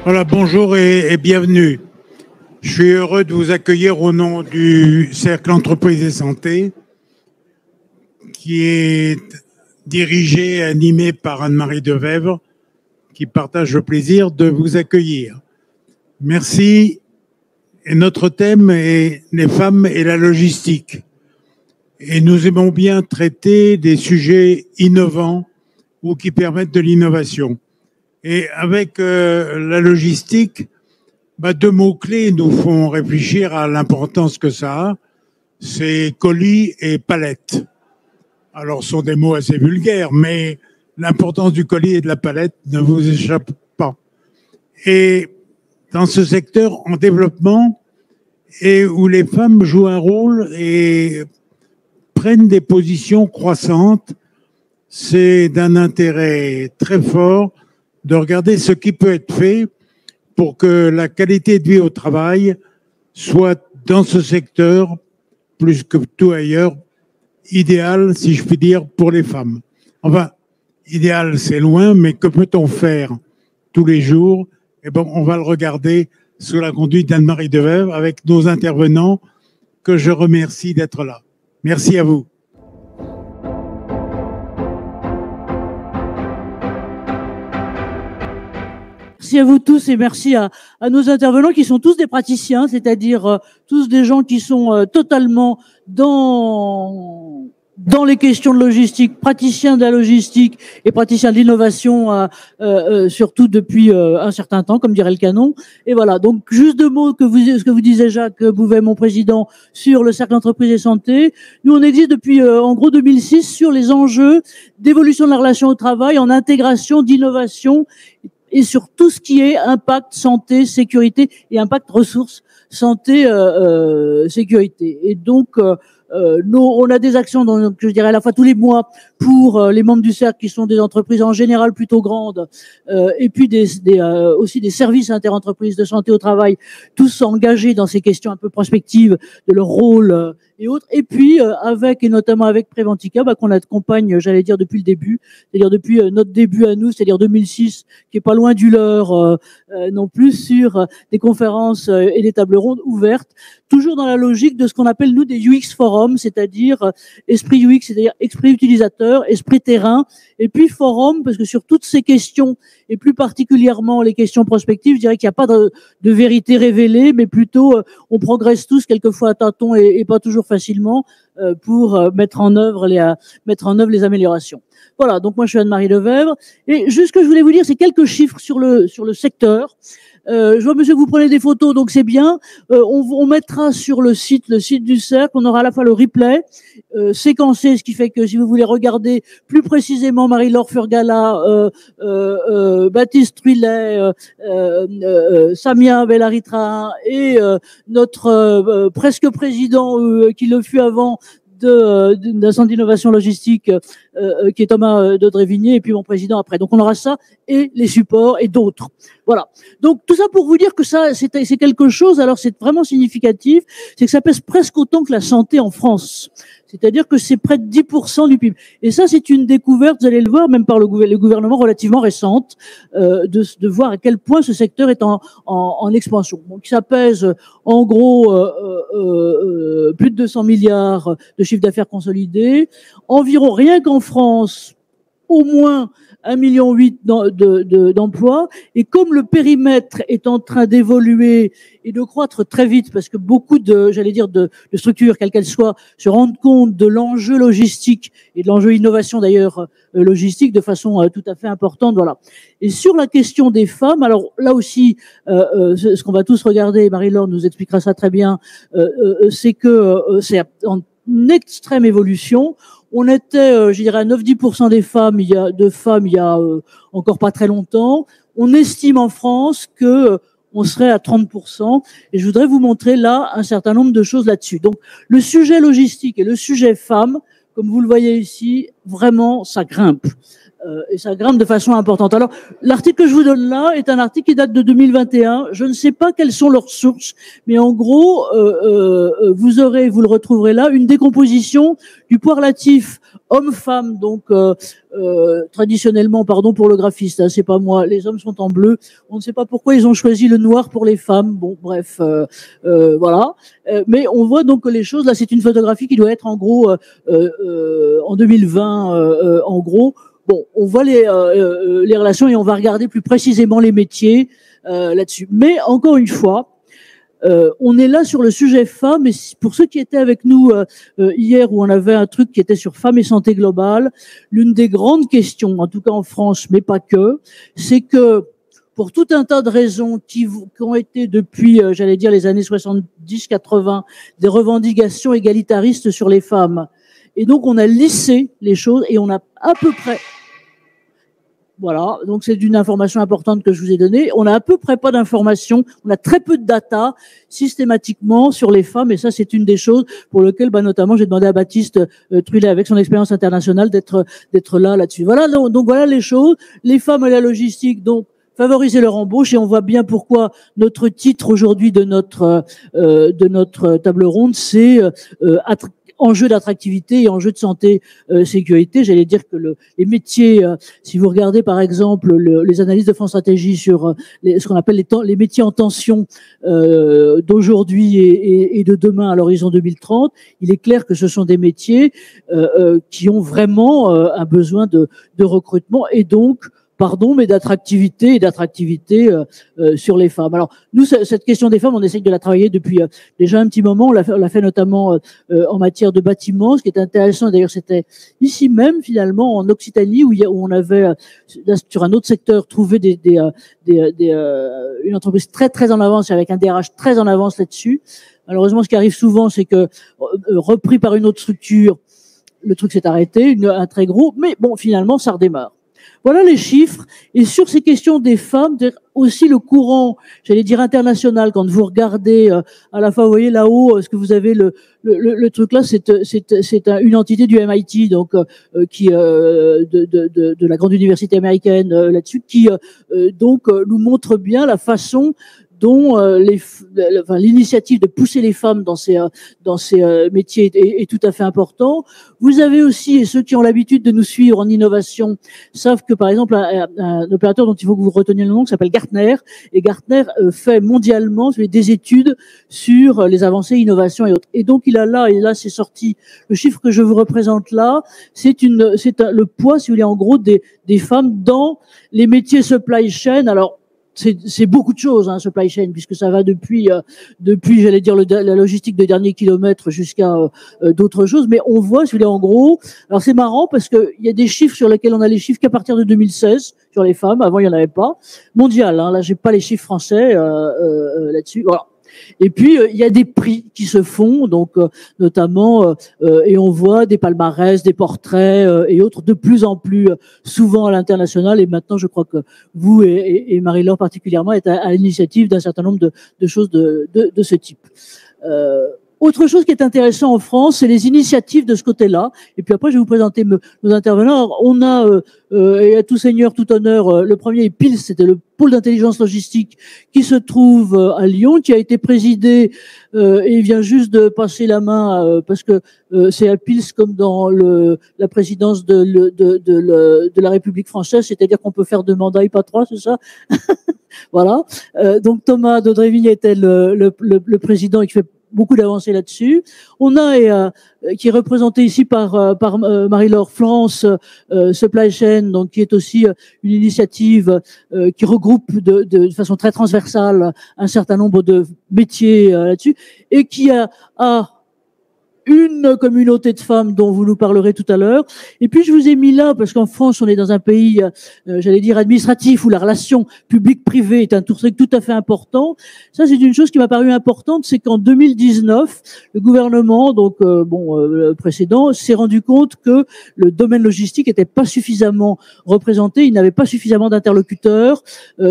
Voilà, bonjour et bienvenue. Je suis heureux de vous accueillir au nom du Cercle Entreprises et Santé, qui est dirigé et animé par Anne-Marie Devèvre, qui partage le plaisir de vous accueillir. Merci. Et notre thème est les femmes et la logistique. Et nous aimons bien traiter des sujets innovants ou qui permettent de l'innovation. Et avec la logistique, deux mots-clés nous font réfléchir à l'importance que ça a. C'est colis et palette. Alors, ce sont des mots assez vulgaires, mais l'importance du colis et de la palette ne vous échappe pas. Et dans ce secteur en développement, et où les femmes jouent un rôle et prennent des positions croissantes, c'est d'un intérêt très fort de regarder ce qui peut être fait pour que la qualité de vie au travail soit dans ce secteur, plus que tout ailleurs, idéal, si je puis dire, pour les femmes. Enfin, idéal, c'est loin, mais que peut-on faire tous les jours? Eh bien, on va le regarder sous la conduite d'Anne-Marie Devèvre avec nos intervenants que je remercie d'être là. Merci à vous. Merci à vous tous et merci à nos intervenants qui sont tous des praticiens, c'est-à-dire tous des gens qui sont totalement dans les questions de logistique, praticiens de la logistique et praticiens de l'innovation, surtout depuis un certain temps, comme dirait le canon. Et voilà, donc juste deux mots ce que vous disait Jacques Bouvet, mon président, sur le Cercle Entreprises et Santé. Nous, on existe depuis en gros 2006 sur les enjeux d'évolution de la relation au travail, en intégration, d'innovation, et sur tout ce qui est impact santé, sécurité et impact ressources, santé, sécurité. Et donc, on a des actions, donc, je dirais à la fois tous les mois pour les membres du cercle qui sont des entreprises en général plutôt grandes, et puis aussi des services interentreprises de santé au travail, tous engagés dans ces questions un peu prospectives de leur rôle et autres. Et puis et notamment avec Préventica, qu'on accompagne, j'allais dire depuis le début, c'est-à-dire depuis notre début à nous, c'est-à-dire 2006, qui est pas loin du leur non plus, sur des conférences et des tables rondes ouvertes, toujours dans la logique de ce qu'on appelle nous des UX forums, c'est-à-dire esprit UX, c'est-à-dire esprit utilisateur, esprit terrain, et puis forum, parce que sur toutes ces questions, et plus particulièrement les questions prospectives, je dirais qu'il n'y a pas de vérité révélée, mais plutôt on progresse tous quelquefois à tâtons et pas toujours facilement pour mettre en œuvre les améliorations. Voilà, donc moi je suis Anne-Marie Devèvre, et juste ce que je voulais vous dire, c'est quelques chiffres sur le secteur. Je vois, monsieur, que vous prenez des photos, donc c'est bien. On mettra sur le site du cercle, on aura à la fois le replay séquencé, ce qui fait que si vous voulez regarder plus précisément Marie-Laure Furgala, Baptiste Truillet, Samia Bellaritra et notre presque président qui le fut avant d'un centre d'innovation logistique qui est Thomas de Drévigné, et puis mon président après. Donc on aura ça et les supports et d'autres. Voilà. Donc tout ça pour vous dire que ça c'est quelque chose. Alors c'est vraiment significatif, c'est que ça pèse presque autant que la santé en France. C'est-à-dire que c'est près de 10% du PIB. Et ça, c'est une découverte, vous allez le voir, même par le gouvernement relativement récente, de voir à quel point ce secteur est en expansion. Donc, ça pèse, en gros, plus de 200 milliards de chiffre d'affaires consolidé. Environ, rien qu'en France, au moins 1,8 million d'emplois. Et comme le périmètre est en train d'évoluer et de croître très vite, parce que beaucoup de structures, quelles qu'elles soient, se rendent compte de l'enjeu logistique et de l'enjeu innovation d'ailleurs logistique de façon tout à fait importante. Voilà. Et sur la question des femmes, alors là aussi, ce qu'on va tous regarder, Marie-Laure nous expliquera ça très bien, c'est que c'est en extrême évolution. On était, je dirais, à 9-10% des femmes, il y a encore pas très longtemps. On estime en France que on serait à 30%. Et je voudrais vous montrer là un certain nombre de choses là-dessus. Donc, le sujet logistique et le sujet femmes, comme vous le voyez ici, vraiment, ça grimpe. Et ça grimpe de façon importante. Alors, l'article que je vous donne là est un article qui date de 2021. Je ne sais pas quelles sont leurs sources, mais en gros, vous le retrouverez là, une décomposition du poids relatif homme-femme, donc traditionnellement, pardon pour le graphiste, hein, c'est pas moi, les hommes sont en bleu, on ne sait pas pourquoi ils ont choisi le noir pour les femmes, bon bref, voilà. Mais on voit donc que les choses, là c'est une photographie qui doit être en gros en 2020, en gros. Bon, on voit les relations et on va regarder plus précisément les métiers là-dessus. Mais encore une fois, on est là sur le sujet femmes, et pour ceux qui étaient avec nous hier où on avait un truc qui était sur femmes et santé globale, l'une des grandes questions, en tout cas en France, mais pas que, c'est que pour tout un tas de raisons qui ont été depuis, j'allais dire, les années 70-80, des revendications égalitaristes sur les femmes. Et donc on a lissé les choses et on a à peu près... Voilà, donc c'est une information importante que je vous ai donnée. On a à peu près pas d'informations, on a très peu de data systématiquement sur les femmes, et ça c'est une des choses pour lesquelles, notamment, j'ai demandé à Baptiste Trullet, avec son expérience internationale, d'être là-dessus. Voilà, donc voilà les choses. Les femmes et la logistique, donc favoriser leur embauche, et on voit bien pourquoi notre titre aujourd'hui de notre table ronde, c'est enjeux d'attractivité et enjeux de santé, sécurité. J'allais dire que les métiers, si vous regardez par exemple les analyses de France Stratégie sur ce qu'on appelle les métiers en tension d'aujourd'hui et de demain à l'horizon 2030, il est clair que ce sont des métiers qui ont vraiment un besoin de recrutement et donc mais d'attractivité sur les femmes. Alors nous, cette question des femmes, on essaie de la travailler depuis déjà un petit moment. On l'a fait notamment en matière de bâtiments. Ce qui est intéressant, d'ailleurs, c'était ici même finalement en Occitanie où on avait sur un autre secteur trouvé une entreprise très très en avance avec un DRH très en avance là-dessus. Malheureusement, ce qui arrive souvent, c'est que repris par une autre structure, le truc s'est arrêté, un très gros, mais bon, finalement, ça redémarre. Voilà les chiffres. Et sur ces questions des femmes, aussi le courant, j'allais dire international, quand vous regardez à la fois, vous voyez là-haut, ce que vous avez le truc là, c'est une entité du MIT, donc qui de la grande université américaine là-dessus, qui donc nous montre bien la façon dont l'initiative de pousser les femmes dans ces métiers est tout à fait important. Vous avez aussi, et ceux qui ont l'habitude de nous suivre en innovation savent que par exemple un opérateur dont il faut que vous reteniez le nom, qui s'appelle Gartner, et Gartner fait mondialement des études sur les avancées, innovations et autres. Et donc il a là, et là c'est sorti, le chiffre que je vous représente là, c'est le poids, si vous voulez, en gros des femmes dans les métiers supply chain. Alors c'est beaucoup de choses, hein, supply chain, puisque ça va depuis, j'allais dire, la logistique de dernier kilomètre jusqu'à d'autres choses. Mais on voit, si vous voulez, en gros, alors c'est marrant parce que il y a des chiffres sur lesquels on a les chiffres qu'à partir de 2016 sur les femmes. Avant, il y en avait pas. Mondial, hein, là, j'ai pas les chiffres français là-dessus. Voilà. Et puis il y a des prix qui se font, donc notamment et on voit des palmarès, des portraits et autres de plus en plus souvent à l'international. Et maintenant, je crois que vous et Marie-Laure particulièrement êtes à l'initiative d'un certain nombre de choses de ce type. Autre chose qui est intéressant en France, c'est les initiatives de ce côté-là. Et puis après, je vais vous présenter nos intervenants. Alors, on a, et à tout seigneur, tout honneur, le premier est PILS, c'était le pôle d'intelligence logistique qui se trouve à Lyon, qui a été présidé, et il vient juste de passer la main, parce que c'est à PILS comme dans la présidence de la République française, c'est-à-dire qu'on peut faire 2 mandats et pas 3, c'est ça? Voilà. Donc Thomas Daudré-Vigne était le président et qui fait beaucoup d'avancées là-dessus. On a qui est représenté ici par Marie-Laure Florence Supply Chain, donc qui est aussi une initiative qui regroupe de façon très transversale un certain nombre de métiers là-dessus, et qui a une communauté de femmes dont vous nous parlerez tout à l'heure. Et puis je vous ai mis là parce qu'en France on est dans un pays, j'allais dire administratif, où la relation publique-privée est un truc tout à fait important. Ça, c'est une chose qui m'a paru importante, c'est qu'en 2019, le gouvernement, donc précédent, s'est rendu compte que le domaine logistique n'était pas suffisamment représenté, il n'avait pas suffisamment d'interlocuteurs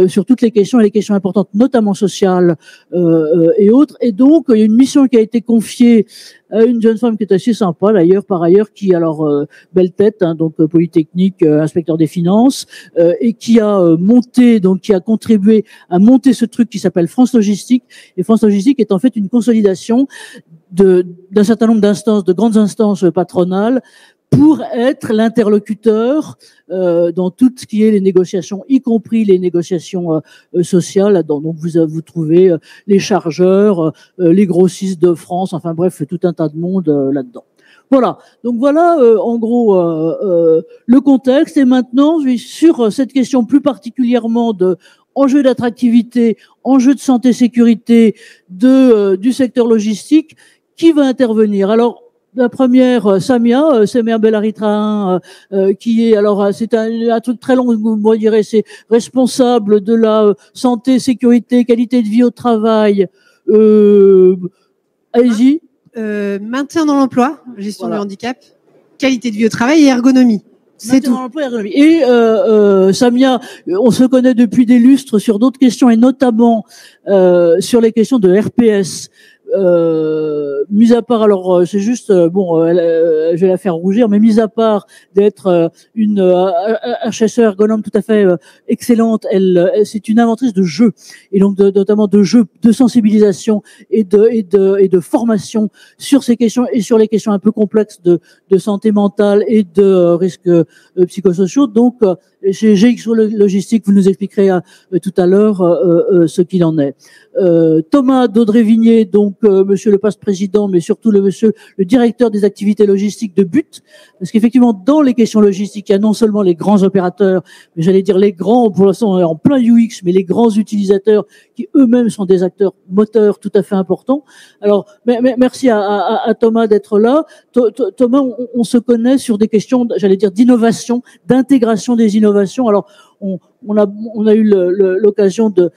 sur toutes les questions, et les questions importantes, notamment sociales et autres. Et donc il y a une mission qui a été confiée une jeune femme qui est assez sympa d'ailleurs, par ailleurs, qui alors belle tête, hein, donc Polytechnique, inspecteur des finances, et qui a monté, donc qui a contribué à monter ce truc qui s'appelle France Logistique. Et France Logistique est en fait une consolidation d'un certain nombre d'instances, de grandes instances patronales, pour être l'interlocuteur dans tout ce qui est les négociations, y compris les négociations sociales. Là-dedans. Donc vous trouvez les chargeurs, les grossistes de France, enfin bref, tout un tas de monde là-dedans. Voilà, donc voilà en gros le contexte. Et maintenant, sur cette question plus particulièrement de enjeux d'attractivité, enjeux de santé-sécurité du secteur logistique, qui va intervenir? Alors, la première, Samia Bellaritrain, qui est, alors, c'est un truc très long, moi, je dirais, c'est responsable de la santé, sécurité, qualité de vie au travail. Allez-y. Maintien dans l'emploi, gestion du handicap, qualité de vie au travail et ergonomie. C'est tout. Et Samia, on se connaît depuis des lustres sur d'autres questions et notamment sur les questions de RPS. Mis à part, alors c'est juste, je vais la faire rougir, mais mis à part d'être une HSE ergonome tout à fait excellente, c'est une inventrice de jeux, et donc notamment de jeux de sensibilisation et de formation sur ces questions et sur les questions un peu complexes de santé mentale et de risques psychosociaux. Donc chez GXO Logistique, vous nous expliquerez tout à l'heure ce qu'il en est. Thomas Daudré-Vigné, donc monsieur le président, mais surtout le directeur des activités logistiques de BUT, parce qu'effectivement dans les questions logistiques, il y a non seulement les grands opérateurs, mais j'allais dire les grands, pour l'instant on est en plein UX, mais les grands utilisateurs qui eux-mêmes sont des acteurs moteurs tout à fait importants. Alors merci à Thomas d'être là. Thomas, on se connaît sur des questions, j'allais dire d'innovation, d'intégration des innovations. Alors on a eu l'occasion de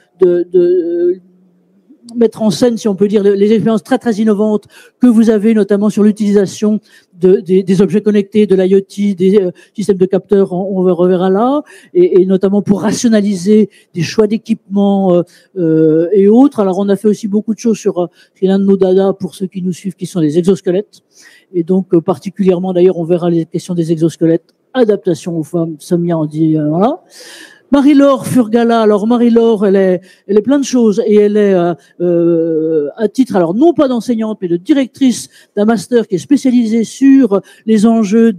mettre en scène, si on peut dire, les expériences très très innovantes que vous avez, notamment sur l'utilisation des objets connectés, de l'IoT, des systèmes de capteurs, on reverra là, et notamment pour rationaliser des choix d'équipements et autres. Alors on a fait aussi beaucoup de choses sur l'un de nos dada, pour ceux qui nous suivent, qui sont les exosquelettes, et donc particulièrement d'ailleurs on verra les questions des exosquelettes, adaptation aux femmes, Samia en dit, voilà. Marie-Laure Furgala, alors Marie-Laure, elle est plein de choses, et elle est à titre, alors non pas d'enseignante, mais de directrice d'un master qui est spécialisé sur les enjeux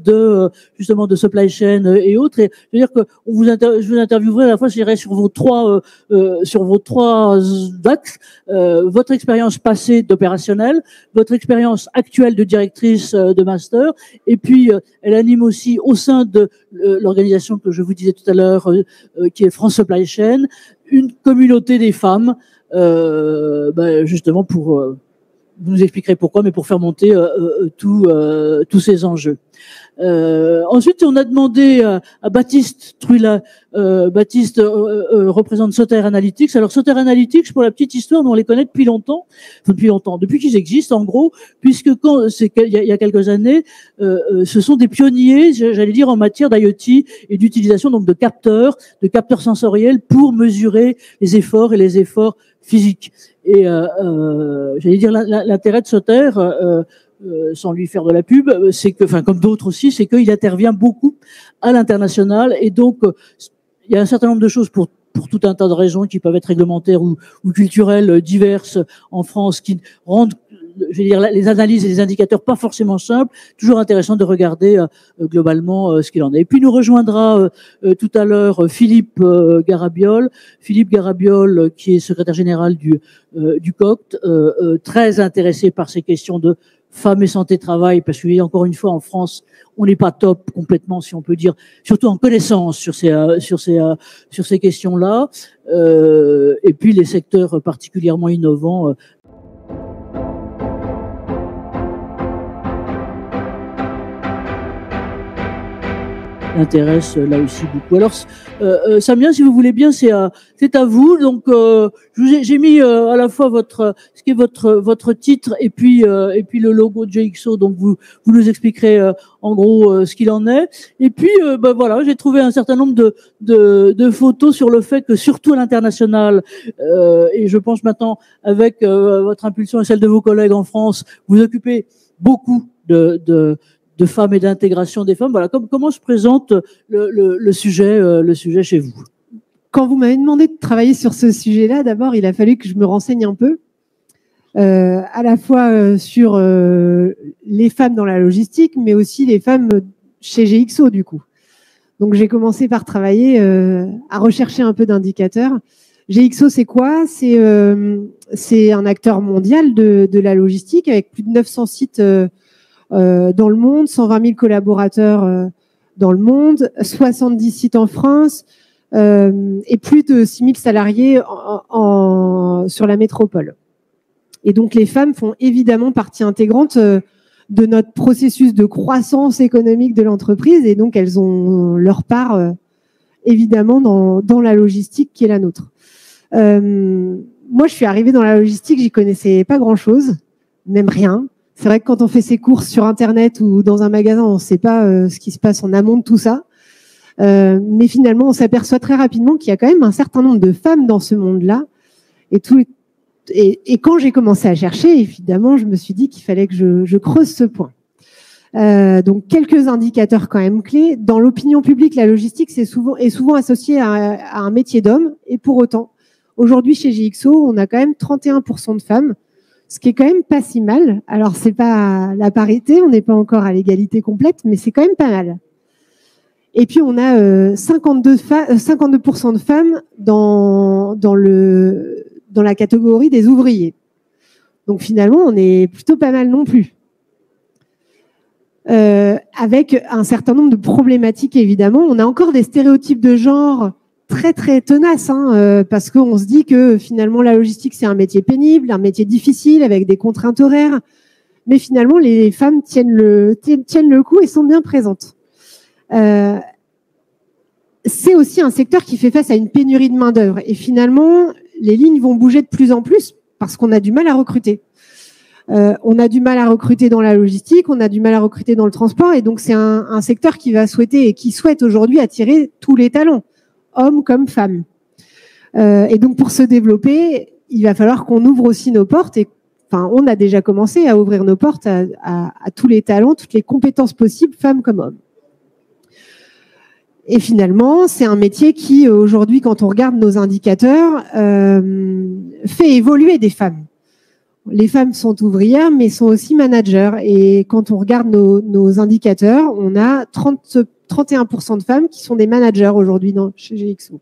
justement de supply chain et autres. Et je veux dire que je vous interviewerai à la fois, je dirais, sur vos trois axes, votre expérience passée d'opérationnel, votre expérience actuelle de directrice de master, et puis elle anime aussi au sein de l'organisation que je vous disais tout à l'heure, qui est France Supply Chain, une communauté des femmes, justement pour, vous nous expliquerez pourquoi, mais pour faire monter tous ces enjeux. Ensuite, on a demandé à Baptiste Truilla. Baptiste représente Soter Analytics. Alors Soter Analytics, pour la petite histoire, nous on les connaît depuis longtemps, depuis qu'ils existent en gros, puisque il y a quelques années, ce sont des pionniers, j'allais dire, en matière d'IoT et d'utilisation donc de capteurs sensoriels pour mesurer les efforts et les efforts physiques. Et j'allais dire l'intérêt de Soter, sans lui faire de la pub, c'est que, enfin comme d'autres aussi, c'est qu'il intervient beaucoup à l'international, et donc il y a un certain nombre de choses pour tout un tas de raisons qui peuvent être réglementaires ou culturelles diverses en France, qui rendent, je veux dire, les analyses et les indicateurs pas forcément simples. Toujours intéressant de regarder globalement ce qu'il en est. Et puis nous rejoindra tout à l'heure Philippe Garabiol. Philippe Garabiol, qui est secrétaire général du COCT, très intéressé par ces questions de femmes et santé-travail, parce que encore une fois en France, on n'est pas top complètement, si on peut dire, surtout en connaissance sur ces questions-là. Et puis les secteurs particulièrement innovants. Intéresse là aussi beaucoup. Alors Samia, si vous voulez bien, c'est à vous. Donc j'ai mis à la fois ce qui est votre titre et puis le logo de GXO. Donc vous nous expliquerez en gros ce qu'il en est. Et puis voilà, j'ai trouvé un certain nombre de photos sur le fait que surtout à l'international, et je pense maintenant avec votre impulsion et celle de vos collègues en France, vous occupez beaucoup de femmes et d'intégration des femmes. Voilà, comment se présente le sujet chez vous? Quand vous m'avez demandé de travailler sur ce sujet-là, d'abord, il a fallu que je me renseigne un peu, à la fois sur les femmes dans la logistique, mais aussi les femmes chez GXO, du coup. Donc, j'ai commencé par travailler à rechercher un peu d'indicateurs. GXO, c'est quoi? C'est un acteur mondial de la logistique avec plus de 900 sites dans le monde, 120 000 collaborateurs dans le monde, 70 sites en France et plus de 6 000 salariés sur la métropole. Et donc, les femmes font évidemment partie intégrante de notre processus de croissance économique de l'entreprise et donc elles ont leur part évidemment dans la logistique qui est la nôtre. Moi, je suis arrivée dans la logistique, j'y connaissais pas grand-chose, même rien. C'est vrai que quand on fait ses courses sur Internet ou dans un magasin, on ne sait pas ce qui se passe en amont de tout ça. Mais finalement, on s'aperçoit très rapidement qu'il y a quand même un certain nombre de femmes dans ce monde-là. Et quand j'ai commencé à chercher, évidemment, je me suis dit qu'il fallait que je creuse ce point. Donc, quelques indicateurs quand même clés. Dans l'opinion publique, la logistique est souvent associée à un métier d'homme. Et pour autant, aujourd'hui, chez GXO, on a quand même 31% de femmes, ce qui est quand même pas si mal. Alors, c'est pas la parité, on n'est pas encore à l'égalité complète, mais c'est quand même pas mal. Et puis, on a 52% de femmes dans la catégorie des ouvriers. Donc, finalement, on est plutôt pas mal non plus. Avec un certain nombre de problématiques, évidemment. On a encore des stéréotypes de genre très, très tenaces, parce qu'on se dit que finalement, la logistique, c'est un métier pénible, un métier difficile, avec des contraintes horaires. Mais finalement, les femmes tiennent le coup et sont bien présentes. C'est aussi un secteur qui fait face à une pénurie de main-d'œuvre. Et finalement, les lignes vont bouger de plus en plus parce qu'on a du mal à recruter. On a du mal à recruter dans la logistique, on a du mal à recruter dans le transport, et donc c'est un secteur qui va souhaiter et qui souhaite aujourd'hui attirer tous les talents, hommes comme femmes. Et donc pour se développer, il va falloir qu'on ouvre aussi nos portes. Et enfin, on a déjà commencé à ouvrir nos portes à tous les talents, toutes les compétences possibles, femmes comme hommes. Et finalement, c'est un métier qui, aujourd'hui, quand on regarde nos indicateurs, fait évoluer des femmes. Les femmes sont ouvrières, mais sont aussi managers. Et quand on regarde nos indicateurs, on a 31% de femmes qui sont des managers aujourd'hui chez GXO.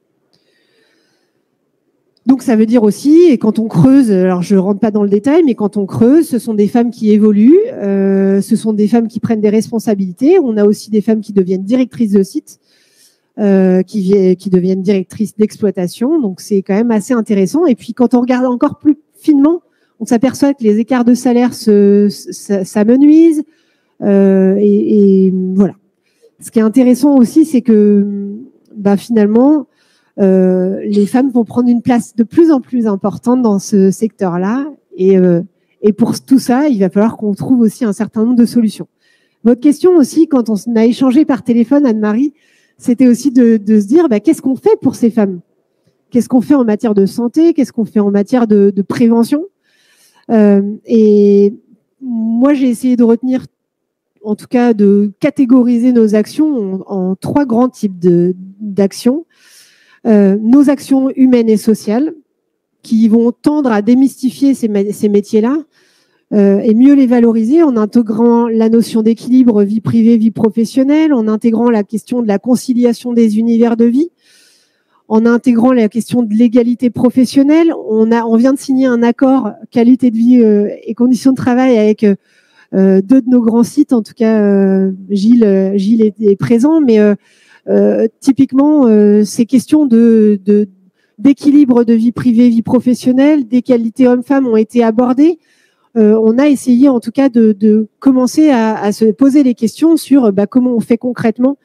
Donc, ça veut dire aussi, et quand on creuse, alors je ne rentre pas dans le détail, mais quand on creuse, ce sont des femmes qui évoluent, ce sont des femmes qui prennent des responsabilités. On a aussi des femmes qui deviennent directrices de site, qui deviennent directrices d'exploitation. Donc, c'est quand même assez intéressant. Et puis, quand on regarde encore plus finement, on s'aperçoit que les écarts de salaire s'amenuisent. Et voilà. Ce qui est intéressant aussi, c'est que finalement, les femmes vont prendre une place de plus en plus importante dans ce secteur-là. Et pour tout ça, il va falloir qu'on trouve aussi un certain nombre de solutions. Votre question aussi, quand on a échangé par téléphone, Anne-Marie, c'était aussi de se dire qu'est-ce qu'on fait pour ces femmes? Qu'est-ce qu'on fait en matière de santé? Qu'est-ce qu'on fait en matière de prévention? Et moi, j'ai essayé de retenir, en tout cas, de catégoriser nos actions en 3 grands types d'actions. Nos actions humaines et sociales, qui vont tendre à démystifier ces métiers-là et mieux les valoriser en intégrant la notion d'équilibre vie privée, vie professionnelle, en intégrant la question de la conciliation des univers de vie, en intégrant la question de l'égalité professionnelle. On vient de signer un accord qualité de vie et conditions de travail avec 2 de nos grands sites. En tout cas, Gilles est présent, mais typiquement, ces questions d'équilibre de vie privée, vie professionnelle, d'égalité homme-femme ont été abordées. On a essayé, en tout cas, de commencer à se poser les questions sur comment on fait concrètement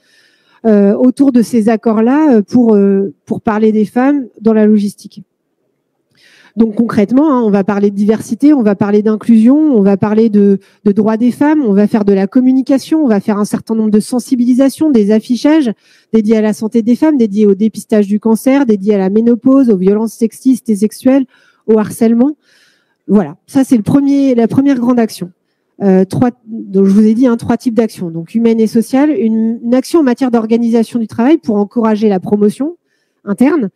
autour de ces accords-là pour parler des femmes dans la logistique. Donc concrètement, on va parler de diversité, on va parler d'inclusion, on va parler de droits des femmes, on va faire de la communication, on va faire un certain nombre de sensibilisations, des affichages dédiés à la santé des femmes, dédiés au dépistage du cancer, dédiés à la ménopause, aux violences sexistes et sexuelles, au harcèlement. Voilà, ça c'est la première grande action. Donc je vous ai dit 3 types d'actions. Donc humaine et sociale, une action en matière d'organisation du travail pour encourager la promotion interne,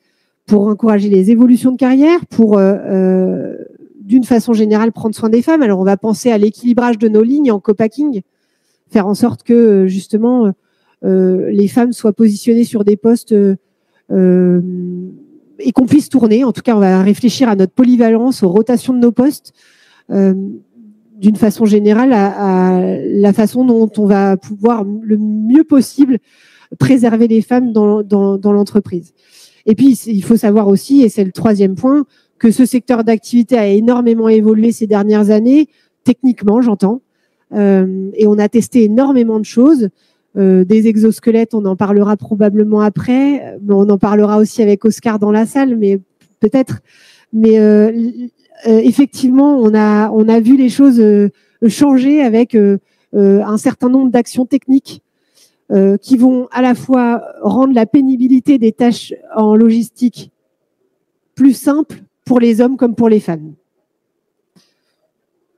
pour encourager les évolutions de carrière, pour d'une façon générale prendre soin des femmes. Alors on va penser à l'équilibrage de nos lignes en co-packing, faire en sorte que justement les femmes soient positionnées sur des postes et qu'on puisse tourner. En tout cas, on va réfléchir à notre polyvalence, aux rotations de nos postes, d'une façon générale à la façon dont on va pouvoir le mieux possible préserver les femmes dans l'entreprise. Et puis, il faut savoir aussi, et c'est le 3e point, que ce secteur d'activité a énormément évolué ces dernières années, techniquement, j'entends, et on a testé énormément de choses. Des exosquelettes, on en parlera probablement après, mais on en parlera aussi avec Oscar dans la salle, mais peut-être. Mais effectivement, on a vu les choses changer avec un certain nombre d'actions techniques qui vont à la fois rendre la pénibilité des tâches en logistique plus simple pour les hommes comme pour les femmes.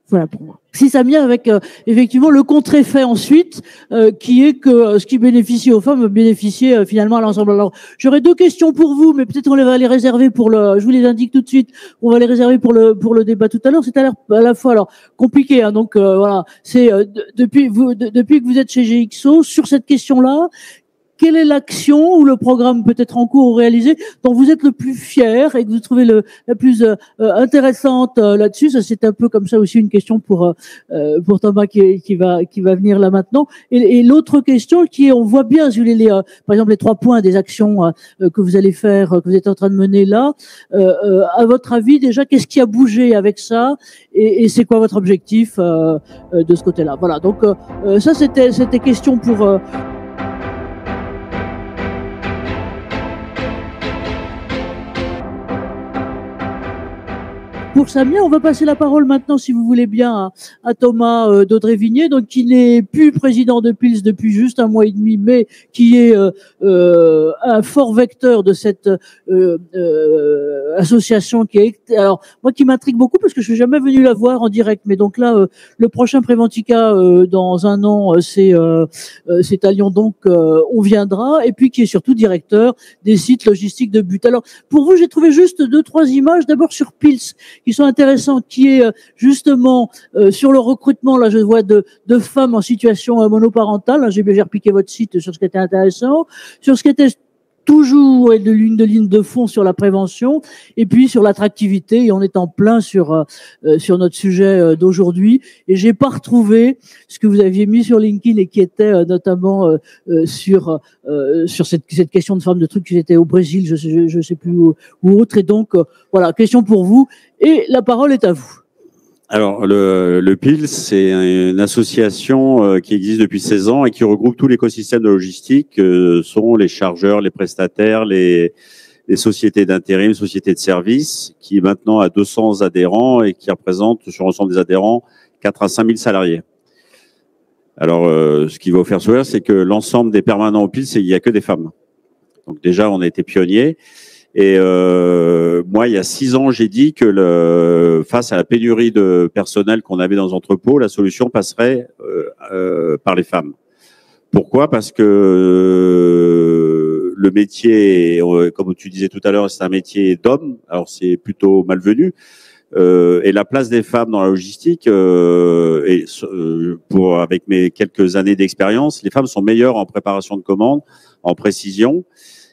Voilà pour moi. Si ça vient avec effectivement le contre-effet ensuite, qui est que ce qui bénéficie aux femmes bénéficie finalement à l'ensemble. Alors j'aurais 2 questions pour vous, mais peut-être on va les réserver pour je vous les indique tout de suite. On va les réserver pour le débat tout à l'heure. C'est à la fois alors compliqué, hein, donc voilà. C'est depuis que vous êtes chez GXO sur cette question-là. Quelle est l'action ou le programme peut-être en cours ou réalisé dont vous êtes le plus fier et que vous trouvez la plus intéressante là-dessus? Ça, c'est un peu comme ça aussi une question pour Thomas qui va venir là maintenant. Et l'autre question qui est, on voit bien, si vous voulez, par exemple les 3 points des actions que vous allez faire, que vous êtes en train de mener là. À votre avis, déjà, qu'est-ce qui a bougé avec ça et c'est quoi votre objectif de ce côté-là? Voilà. Donc ça, c'était question pour pour Samia. On va passer la parole maintenant, si vous voulez bien, à Thomas Daudré-Vigné, donc qui n'est plus président de Pils depuis juste 1 mois et demi, mais qui est un fort vecteur de cette association qui est. Alors moi, qui m'intrigue beaucoup parce que je suis jamais venu la voir en direct, mais donc là, le prochain Préventica dans 1 an, c'est à Lyon, donc on viendra. Et puis qui est surtout directeur des sites logistiques de But. Alors pour vous, j'ai trouvé juste 2-3 images. D'abord sur Pils, qui sont intéressants, qui est justement sur le recrutement. Là, je vois de femmes en situation monoparentale. J'ai repiqué votre site sur ce qui était intéressant, sur ce qui était toujours de ligne de fond sur la prévention, et puis sur l'attractivité. Et on est en plein sur notre sujet d'aujourd'hui. Et j'ai pas retrouvé ce que vous aviez mis sur LinkedIn et qui était notamment sur cette question de femmes de trucs qui étaient au Brésil, je sais plus où autre. Et donc voilà, question pour vous. Et la parole est à vous. Alors, le PILS, c'est une association qui existe depuis 16 ans et qui regroupe tout l'écosystème de logistique, sont les chargeurs, les prestataires, les sociétés d'intérim, sociétés de services, qui maintenant a 200 adhérents et qui représente sur l'ensemble des adhérents 4 à 5 000 salariés. Alors, ce qui va vous faire sourire, c'est que l'ensemble des permanents au PILS, il n'y a que des femmes. Donc déjà, on a été pionniers. Et moi, il y a 6 ans, j'ai dit que face à la pénurie de personnel qu'on avait dans les entrepôts, la solution passerait par les femmes. Pourquoi? Parce que le métier, comme tu disais tout à l'heure, c'est un métier d'homme. Alors c'est plutôt malvenu. Et la place des femmes dans la logistique, avec mes quelques années d'expérience, les femmes sont meilleures en préparation de commandes, en précision.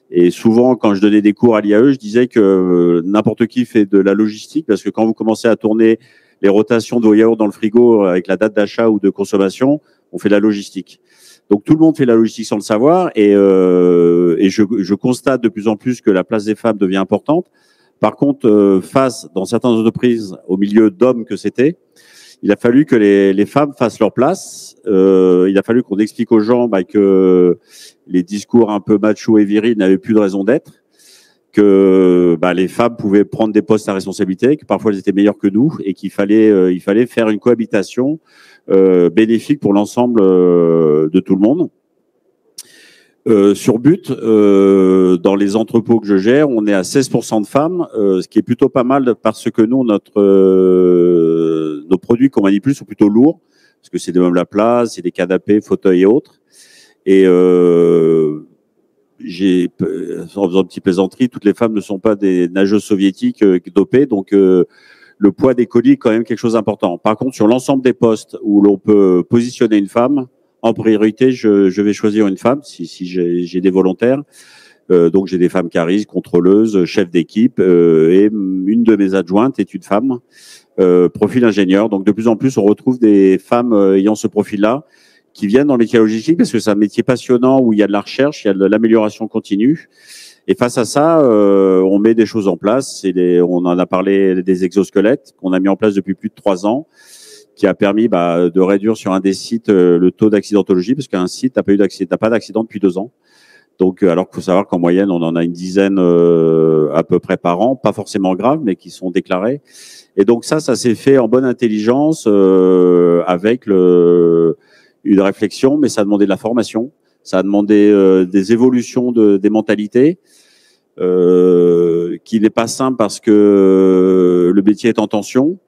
Et souvent, quand je donnais des cours à l'IAE, je disais que n'importe qui fait de la logistique, parce que quand vous commencez à tourner les rotations de vos yaourts dans le frigo avec la date d'achat ou de consommation, on fait de la logistique. Donc tout le monde fait de la logistique sans le savoir, et je constate de plus en plus que la place des femmes devient importante. Par contre, face dans certaines entreprises au milieu d'hommes que c'était, il a fallu que les femmes fassent leur place. Il a fallu qu'on explique aux gens que les discours un peu macho et virils n'avaient plus de raison d'être, que les femmes pouvaient prendre des postes à responsabilité, que parfois elles étaient meilleures que nous, et qu'il fallait il fallait faire une cohabitation bénéfique pour l'ensemble de tout le monde. Sur But, dans les entrepôts que je gère, on est à 16% de femmes, ce qui est plutôt pas mal parce que nous, nos produits qu'on manipule sont plutôt lourds, parce que c'est des meubles à place, c'est des canapés, fauteuils et autres. Et en faisant une petite plaisanterie, toutes les femmes ne sont pas des nageuses soviétiques dopées, donc le poids des colis est quand même quelque chose d'important. Par contre, sur l'ensemble des postes où l'on peut positionner une femme, en priorité, je vais choisir une femme si j'ai des volontaires. Donc j'ai des femmes caristes, contrôleuses, chefs d'équipe, et une de mes adjointes est une femme, profil ingénieur. Donc de plus en plus, on retrouve des femmes ayant ce profil-là qui viennent dans le métier logistique parce que c'est un métier passionnant où il y a de la recherche, il y a de l'amélioration continue. Et face à ça, on met des choses en place. On en a parlé des exosquelettes qu'on a mis en place depuis plus de 3 ans, qui a permis de réduire sur un des sites le taux d'accidentologie, parce qu'un site n'a pas d'accident depuis 2 ans. Donc, alors qu'il faut savoir qu'en moyenne, on en a une dizaine à peu près par an, pas forcément graves, mais qui sont déclarés. Et donc ça s'est fait en bonne intelligence avec une réflexion, mais ça a demandé de la formation, ça a demandé des évolutions des mentalités, qui n'est pas simple parce que le métier est en tension.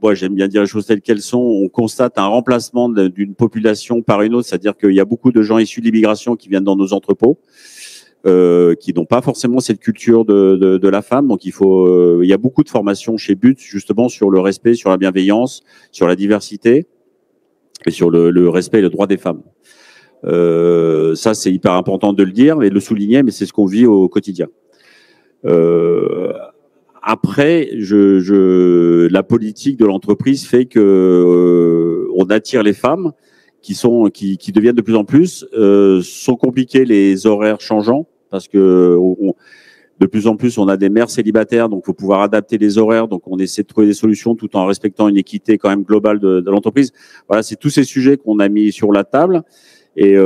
Moi, j'aime bien dire les choses telles qu'elles sont. On constate un remplacement d'une population par une autre, c'est-à-dire qu'il y a beaucoup de gens issus de l'immigration qui viennent dans nos entrepôts, qui n'ont pas forcément cette culture de la femme. Donc, il y a beaucoup de formations chez But, justement, sur le respect, sur la bienveillance, sur la diversité et sur le respect et le droit des femmes. Ça, c'est hyper important de le dire et de le souligner, mais c'est ce qu'on vit au quotidien. Après, la politique de l'entreprise fait que on attire les femmes qui deviennent de plus en plus. Sont compliqués les horaires changeants parce que de plus en plus on a des mères célibataires, donc faut pouvoir adapter les horaires. Donc on essaie de trouver des solutions tout en respectant une équité quand même globale de l'entreprise. Voilà, c'est tous ces sujets qu'on a mis sur la table. Et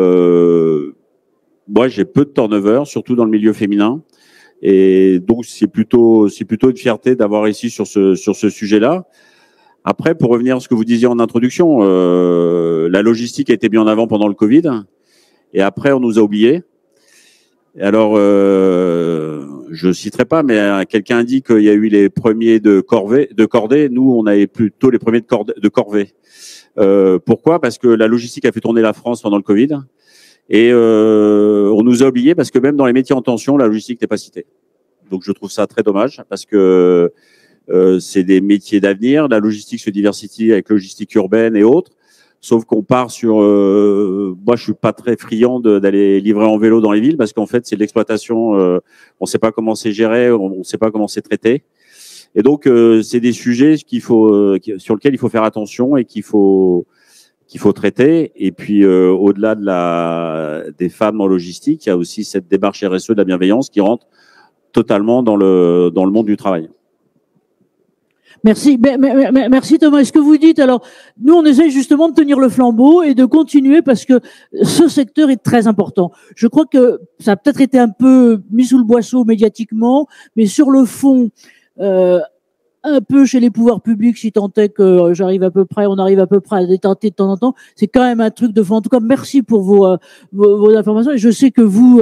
moi, j'ai peu de turnover, surtout dans le milieu féminin. Et donc, c'est plutôt une fierté d'avoir réussi sur ce sujet-là. Après, pour revenir à ce que vous disiez en introduction, la logistique a été mise en avant pendant le Covid. Et après, on nous a oubliés. Et alors, je citerai pas, mais quelqu'un a dit qu'il y a eu les premiers de cordée. Nous, on avait plutôt les premiers de corvée. Pourquoi? Parce que la logistique a fait tourner la France pendant le Covid. Et on nous a oubliés parce que même dans les métiers en tension, la logistique n'est pas citée. Donc je trouve ça très dommage parce que c'est des métiers d'avenir. La logistique se diversifie avec logistique urbaine et autres. Sauf qu'on part sur... moi, je suis pas très friand d'aller livrer en vélo dans les villes parce qu'en fait, c'est de l'exploitation. On ne sait pas comment c'est géré, on ne sait pas comment c'est traité. Et donc, c'est des sujets sur lesquels il faut faire attention et qu'il faut traiter. Et puis, au-delà des femmes en logistique, il y a aussi cette démarche RSE de la bienveillance qui rentre totalement dans le monde du travail. Merci, merci Thomas. Est-ce que vous dites, alors, nous on essaie justement de tenir le flambeau et de continuer parce que ce secteur est très important. Je crois que ça a peut-être été un peu mis sous le boisseau médiatiquement, mais sur le fond, un peu chez les pouvoirs publics, si tant est que on arrive à peu près à détenter de temps en temps. C'est quand même un truc de fond. En tout cas, merci pour vos informations. Et je sais que vous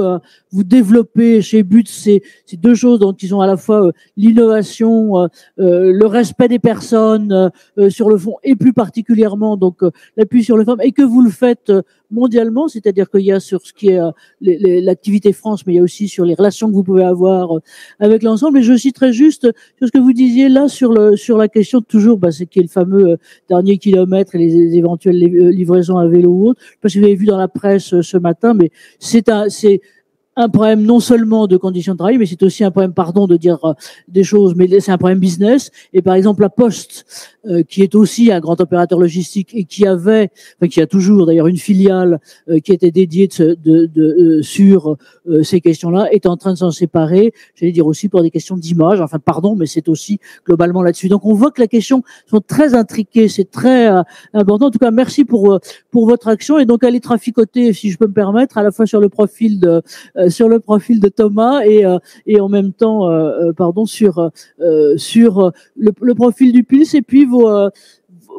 développez chez But ces 2 choses, donc ils ont à la fois l'innovation, le respect des personnes sur le fond, et plus particulièrement donc l'appui sur les femmes, et que vous le faites mondialement, c'est-à-dire qu'il y a sur ce qui est l'activité France, mais il y a aussi sur les relations que vous pouvez avoir avec l'ensemble. Et je citerai juste sur ce que vous disiez là sur la question toujours, c'est qui est le fameux dernier kilomètre et les éventuelles livraisons à vélo ou autre. Je sais pas si vous avez vu dans la presse ce matin, mais c'est un problème non seulement de conditions de travail, mais c'est aussi un problème, pardon de dire des choses, mais c'est un problème business. Et par exemple, la Poste, qui est aussi un grand opérateur logistique et qui a toujours d'ailleurs une filiale qui était dédiée sur ces questions-là, est en train de s'en séparer. J'allais dire aussi pour des questions d'image. Enfin, pardon, mais c'est aussi globalement là-dessus. Donc, on voit que la question sont très intriquées, c'est très important. En tout cas, merci pour votre action. Et donc, aller traficoter, si je peux me permettre, à la fois sur le profil de Thomas et en même temps sur le profil du Pulse, et puis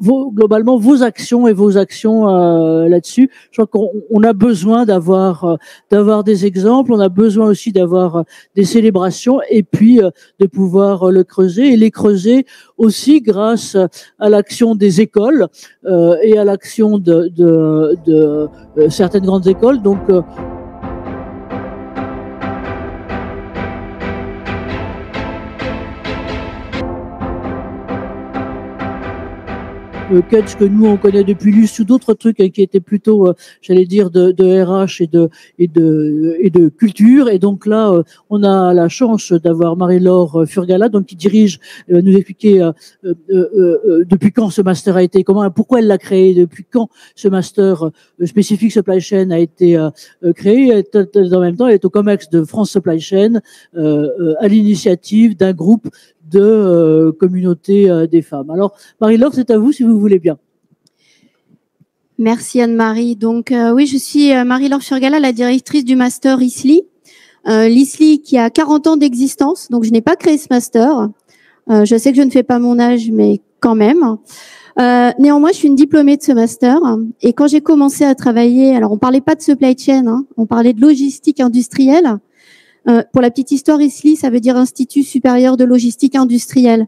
globalement vos actions là-dessus. Je crois qu'on a besoin d'avoir des exemples, on a besoin aussi d'avoir des célébrations et puis de pouvoir le creuser et les creuser aussi grâce à l'action des écoles et à l'action de certaines grandes écoles. Donc Catch que nous on connaît depuis Luce ou d'autres trucs qui étaient plutôt j'allais dire de RH et de culture, et donc là on a la chance d'avoir Marie-Laure Furgala donc qui dirige nous expliquer depuis quand ce master a été, pourquoi elle l'a créé, depuis quand ce master spécifique supply chain a été créé. En même temps elle est au COMEX de France Supply Chain à l'initiative d'un groupe de communauté des femmes. Alors, Marie-Laure, c'est à vous si vous voulez bien. Merci Anne-Marie. Donc, oui, je suis Marie-Laure Furgala, la directrice du master ISLI. L'ISLI qui a 40 ans d'existence, donc je n'ai pas créé ce master. Je sais que je ne fais pas mon âge, mais quand même. Néanmoins, je suis une diplômée de ce master. Et quand j'ai commencé à travailler, alors on parlait pas de supply chain, hein, on parlait de logistique industrielle. Pour la petite histoire, ISLI, ça veut dire Institut supérieur de logistique industrielle.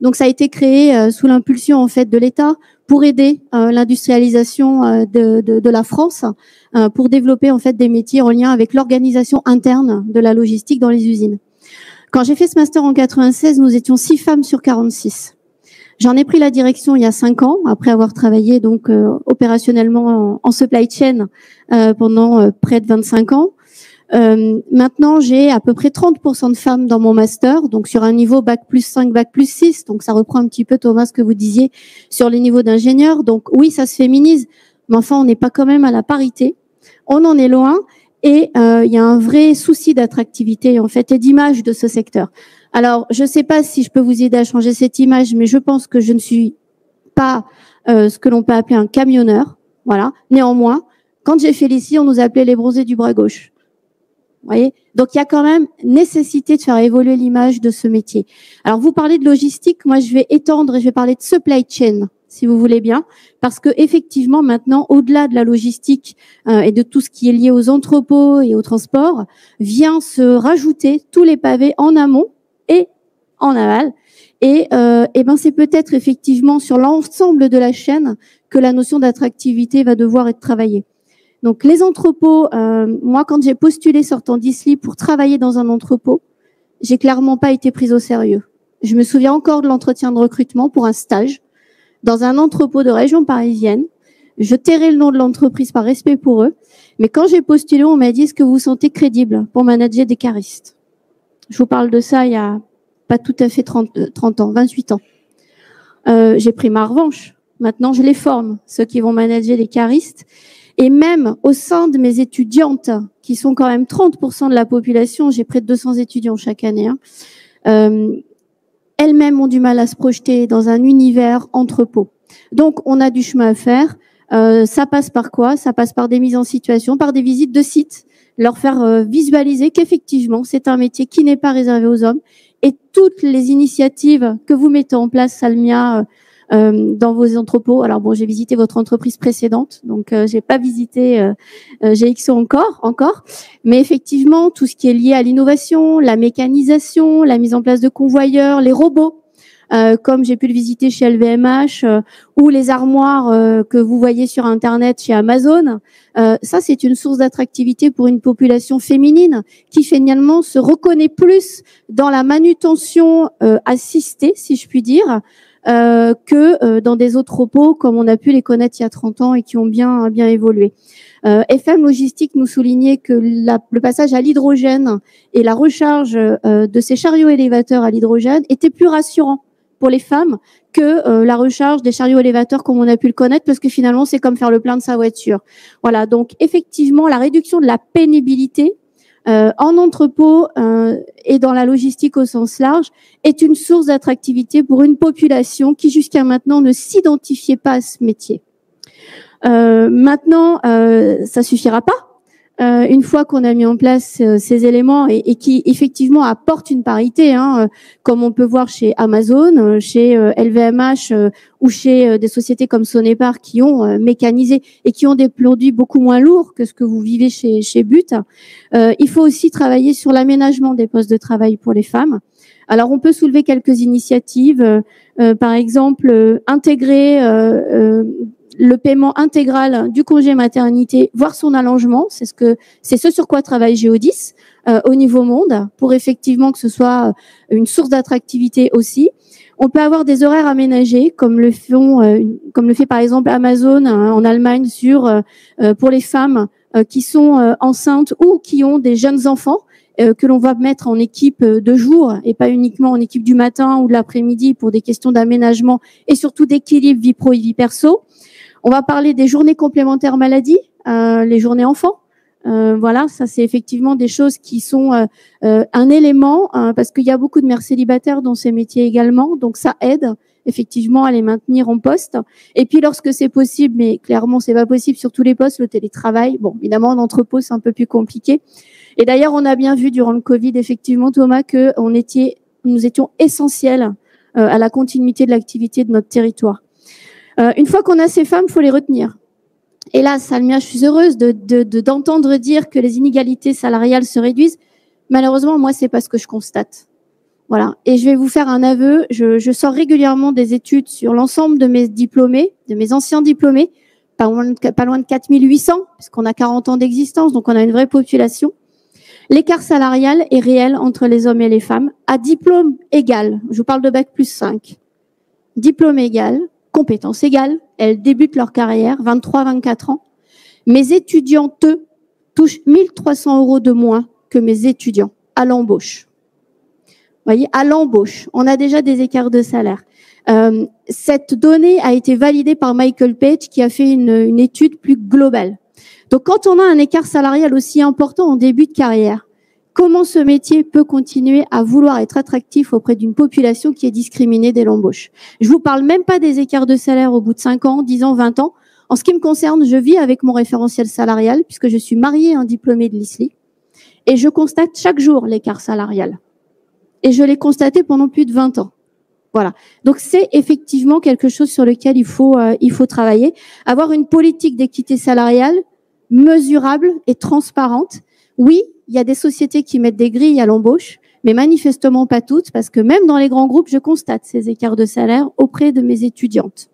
Donc, ça a été créé sous l'impulsion en fait de l'État pour aider l'industrialisation de la France, pour développer en fait des métiers en lien avec l'organisation interne de la logistique dans les usines. Quand j'ai fait ce master en 96, nous étions 6 femmes sur 46. J'en ai pris la direction il y a 5 ans, après avoir travaillé donc opérationnellement en supply chain pendant près de 25 ans. Maintenant, j'ai à peu près 30% de femmes dans mon master, donc sur un niveau bac+5, bac+6. Donc, ça reprend un petit peu, Thomas, ce que vous disiez sur les niveaux d'ingénieurs. Donc, oui, ça se féminise, mais enfin, on n'est pas quand même à la parité. On en est loin et il y a un vrai souci d'attractivité, en fait, et d'image de ce secteur. Alors, je ne sais pas si je peux vous aider à changer cette image, mais je pense que je ne suis pas ce que l'on peut appeler un camionneur. Voilà. Néanmoins, quand j'ai fait l'ISLI, on nous appelait les bronzés du bras gauche. Vous voyez, donc il y a quand même nécessité de faire évoluer l'image de ce métier. Alors vous parlez de logistique, moi je vais étendre et je vais parler de supply chain, si vous voulez bien, parce que effectivement maintenant, au-delà de la logistique et de tout ce qui est lié aux entrepôts et au transport, vient se rajouter tous les pavés en amont et en aval. Et ben c'est peut-être effectivement sur l'ensemble de la chaîne que la notion d'attractivité va devoir être travaillée. Donc les entrepôts, moi quand j'ai postulé sortant d'ISLI pour travailler dans un entrepôt, j'ai clairement pas été prise au sérieux. Je me souviens encore de l'entretien de recrutement pour un stage dans un entrepôt de région parisienne. Je tairai le nom de l'entreprise par respect pour eux, mais quand j'ai postulé, on m'a dit est-ce que vous vous sentez crédible pour manager des caristes. Je vous parle de ça il y a pas tout à fait 30 ans, 28 ans. J'ai pris ma revanche. Maintenant, je les forme, ceux qui vont manager les caristes. Et même au sein de mes étudiantes, qui sont quand même 30% de la population, j'ai près de 200 étudiants chaque année, elles-mêmes ont du mal à se projeter dans un univers entrepôt. Donc, on a du chemin à faire. Ça passe par quoi? Ça passe par des mises en situation, par des visites de sites, leur faire visualiser qu'effectivement, c'est un métier qui n'est pas réservé aux hommes. Et toutes les initiatives que vous mettez en place, Salmia, dans vos entrepôts. Alors bon, j'ai visité votre entreprise précédente, donc j'ai pas visité GXO encore, mais effectivement tout ce qui est lié à l'innovation, la mécanisation, la mise en place de convoyeurs, les robots, comme j'ai pu le visiter chez LVMH, ou les armoires que vous voyez sur Internet chez Amazon. Ça, c'est une source d'attractivité pour une population féminine qui finalement se reconnaît plus dans la manutention assistée, si je puis dire, que dans des autres repos comme on a pu les connaître il y a 30 ans et qui ont bien évolué. FM Logistique nous soulignait que le passage à l'hydrogène et la recharge de ces chariots élévateurs à l'hydrogène était plus rassurant pour les femmes que la recharge des chariots élévateurs comme on a pu le connaître, parce que finalement c'est comme faire le plein de sa voiture. Voilà, donc effectivement la réduction de la pénibilité en entrepôt et dans la logistique au sens large est une source d'attractivité pour une population qui jusqu'à maintenant ne s'identifiait pas à ce métier. Maintenant, ça suffira pas. une fois qu'on a mis en place ces éléments et qui effectivement apportent une parité, comme on peut voir chez Amazon, chez LVMH ou chez des sociétés comme Sonepar qui ont mécanisé et qui ont des produits beaucoup moins lourds que ce que vous vivez chez But. Il faut aussi travailler sur l'aménagement des postes de travail pour les femmes. Alors, on peut soulever quelques initiatives, par exemple, intégrer le paiement intégral du congé maternité, voire son allongement. C'est ce sur quoi travaille Géodis au niveau monde, pour effectivement que ce soit une source d'attractivité aussi. On peut avoir des horaires aménagés, comme le fait par exemple Amazon en Allemagne pour les femmes qui sont enceintes ou qui ont des jeunes enfants, que l'on va mettre en équipe de jour et pas uniquement en équipe du matin ou de l'après-midi pour des questions d'aménagement et surtout d'équilibre vie pro et vie perso. On va parler des journées complémentaires maladie, les journées enfants. Voilà, ça c'est effectivement des choses qui sont un élément parce qu'il y a beaucoup de mères célibataires dans ces métiers également, donc ça aide effectivement à les maintenir en poste. Et puis lorsque c'est possible, mais clairement c'est pas possible sur tous les postes, le télétravail. Bon, évidemment en entrepôt c'est un peu plus compliqué. Et d'ailleurs on a bien vu durant le Covid effectivement Thomas que nous étions essentiels à la continuité de l'activité de notre territoire. Une fois qu'on a ces femmes, il faut les retenir. Et là, Salmia, je suis heureuse d'entendre dire que les inégalités salariales se réduisent. Malheureusement, moi, c'est pas ce que je constate. Voilà. Et je vais vous faire un aveu. Je sors régulièrement des études sur l'ensemble de mes diplômés, de mes anciens diplômés, pas loin de 4800, puisqu'on a 40 ans d'existence, donc on a une vraie population. L'écart salarial est réel entre les hommes et les femmes à diplôme égal. Je vous parle de bac+5. Diplôme égal, compétences égales, elles débutent leur carrière, 23-24 ans. Mes étudiantes touchent 1 300 € de moins que mes étudiants à l'embauche. Vous voyez, à l'embauche, on a déjà des écarts de salaire. Cette donnée a été validée par Michael Page qui a fait une étude plus globale. Donc, quand on a un écart salarial aussi important en début de carrière, comment ce métier peut continuer à vouloir être attractif auprès d'une population qui est discriminée dès l'embauche? Je vous parle même pas des écarts de salaire au bout de 5 ans, 10 ans, 20 ans. En ce qui me concerne, je vis avec mon référentiel salarial puisque je suis mariée à un diplômé de l'ISLI et je constate chaque jour l'écart salarial. Et je l'ai constaté pendant plus de 20 ans. Voilà. Donc, c'est effectivement quelque chose sur lequel il faut travailler. Avoir une politique d'équité salariale mesurable et transparente. Oui, il y a des sociétés qui mettent des grilles à l'embauche, mais manifestement pas toutes, parce que même dans les grands groupes, je constate ces écarts de salaire auprès de mes étudiantes.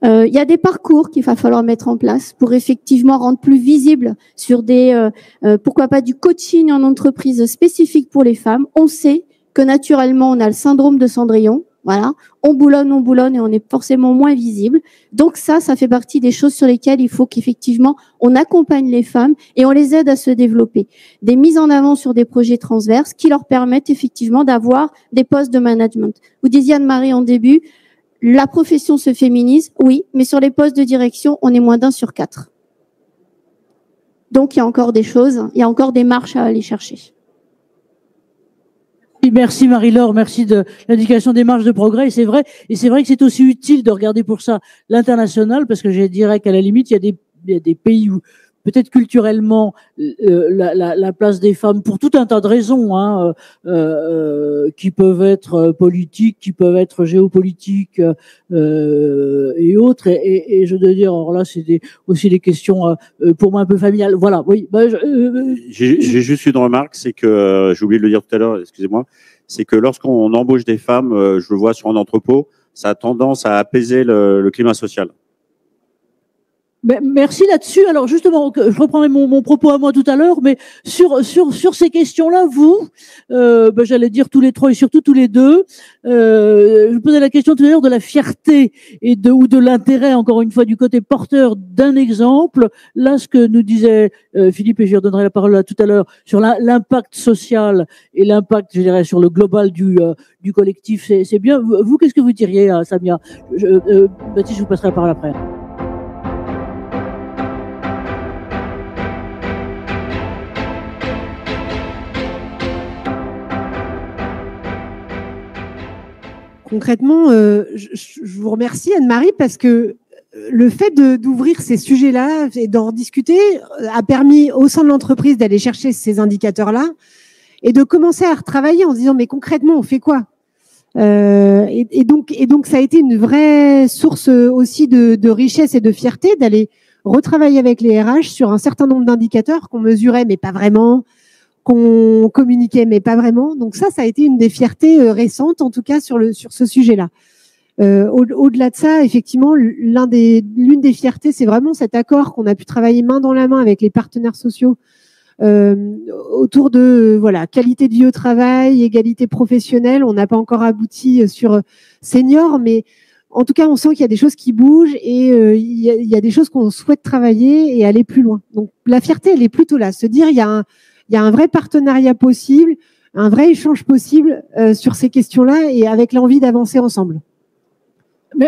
Il y a des parcours qu'il va falloir mettre en place pour effectivement rendre plus visible sur pourquoi pas du coaching en entreprise spécifique pour les femmes. On sait que naturellement, on a le syndrome de Cendrillon. Voilà, on boulonne et on est forcément moins visible. Donc ça fait partie des choses sur lesquelles il faut qu'effectivement on accompagne les femmes et on les aide à se développer. Des mises en avant sur des projets transverses qui leur permettent effectivement d'avoir des postes de management. Vous disiez Anne-Marie en début, la profession se féminise, oui, mais sur les postes de direction, on est moins d'1 sur 4. Donc il y a encore des choses, il y a encore des marches à aller chercher. Merci Marie-Laure, merci de l'indication des marges de progrès. Et c'est vrai que c'est aussi utile de regarder pour ça l'international, parce que je dirais qu'à la limite, il y a des pays où peut-être culturellement la place des femmes, pour tout un tas de raisons, qui peuvent être politiques, qui peuvent être géopolitiques et autres. Et je dois dire, alors là, c'est aussi des questions pour moi un peu familiales. Voilà. Oui. J'ai juste une remarque, c'est que j'ai oublié de le dire tout à l'heure. Excusez-moi. C'est que lorsqu'on embauche des femmes, je le vois sur un entrepôt, ça a tendance à apaiser le climat social. Merci là-dessus. Alors justement, je reprendrai mon propos à moi tout à l'heure, mais sur ces questions-là, vous, j'allais dire tous les trois et surtout tous les deux, je posais la question tout à l'heure de la fierté ou de l'intérêt, encore une fois, du côté porteur d'un exemple. Là, ce que nous disait Philippe, et je lui redonnerai la parole là tout à l'heure, sur l'impact social et l'impact, je dirais, sur le global du collectif, c'est bien. Vous, qu'est-ce que vous diriez, Samia? Baptiste, je vous passerai la parole après. Concrètement, je vous remercie Anne-Marie parce que le fait d'ouvrir ces sujets-là et d'en discuter a permis au sein de l'entreprise d'aller chercher ces indicateurs-là et de commencer à retravailler en se disant mais concrètement on fait quoi, et donc ça a été une vraie source aussi de richesse et de fierté d'aller retravailler avec les RH sur un certain nombre d'indicateurs qu'on mesurait mais pas vraiment, qu'on communiquait mais pas vraiment. Donc ça a été une des fiertés récentes en tout cas sur ce sujet-là. Au-delà de ça, effectivement, l'une des fiertés, c'est vraiment cet accord qu'on a pu travailler main dans la main avec les partenaires sociaux autour de qualité de vie au travail, égalité professionnelle. On n'a pas encore abouti sur senior, mais en tout cas, on sent qu'il y a des choses qui bougent et il y a des choses qu'on souhaite travailler et aller plus loin. Donc la fierté, elle est plutôt là, se dire il y a un vrai partenariat possible, un vrai échange possible sur ces questions-là et avec l'envie d'avancer ensemble.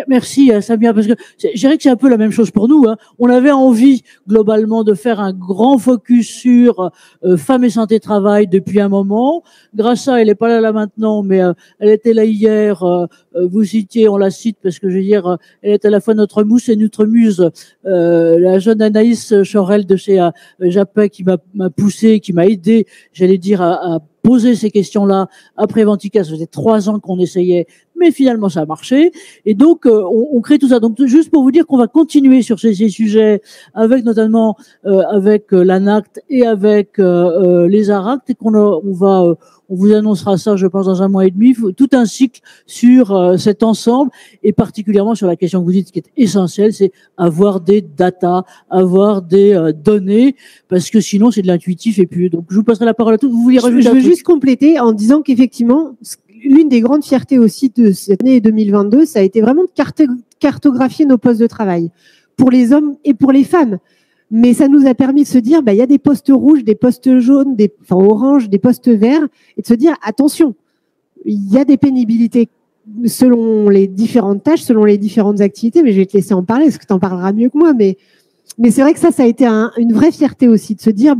Merci Samia, parce que je dirais que c'est un peu la même chose pour nous. On avait envie globalement de faire un grand focus sur femmes et santé travail depuis un moment. Grâce à elle n'est pas là maintenant, mais elle était là hier. Vous citiez, on la cite parce que je veux dire, elle est à la fois notre mousse et notre muse. La jeune Anaïs Chorel de chez Japet qui m'a poussé, qui m'a aidé, j'allais dire, à poser ces questions-là après Ventica. Ça faisait 3 ans qu'on essayait, mais finalement ça a marché. Et donc on crée tout ça. Donc juste pour vous dire qu'on va continuer sur ces sujets avec notamment avec l'ANACT et avec les ARACT et on vous annoncera ça, je pense, dans 1 mois et demi, tout un cycle sur cet ensemble et particulièrement sur la question que vous dites qui est essentielle, c'est avoir des data, avoir des données, parce que sinon c'est de l'intuitif. Et puis donc je vous passerai la parole à tous. Vous vouliez rajouter Je veux juste compléter en disant qu'effectivement, l'une des grandes fiertés aussi de cette année 2022, ça a été vraiment de cartographier nos postes de travail pour les hommes et pour les femmes. Mais ça nous a permis de se dire, il y a des postes rouges, des postes jaunes, oranges, des postes verts, et de se dire, attention, il y a des pénibilités selon les différentes tâches, selon les différentes activités, mais je vais te laisser en parler, parce que tu en parleras mieux que moi. Mais c'est vrai que ça a été une vraie fierté aussi, de se dire,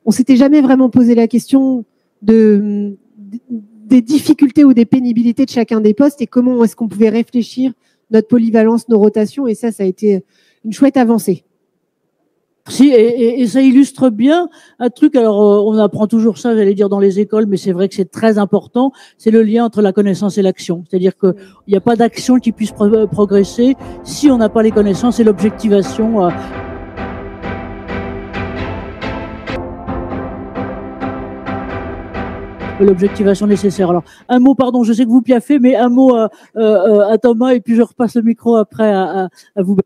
on s'était jamais vraiment posé la question des difficultés ou des pénibilités de chacun des postes et comment est-ce qu'on pouvait réfléchir notre polyvalence, nos rotations, et ça a été une chouette avancée. Si, et ça illustre bien un truc. Alors, on apprend toujours ça, j'allais dire, dans les écoles, mais c'est vrai que c'est très important. C'est le lien entre la connaissance et l'action. C'est-à-dire que il n'y a pas d'action qui puisse progresser si on n'a pas les connaissances et l'objectivation. L'objectivation nécessaire. Alors, un mot, pardon, je sais que vous piaffez, mais un mot à Thomas, et puis je repasse le micro après à vous.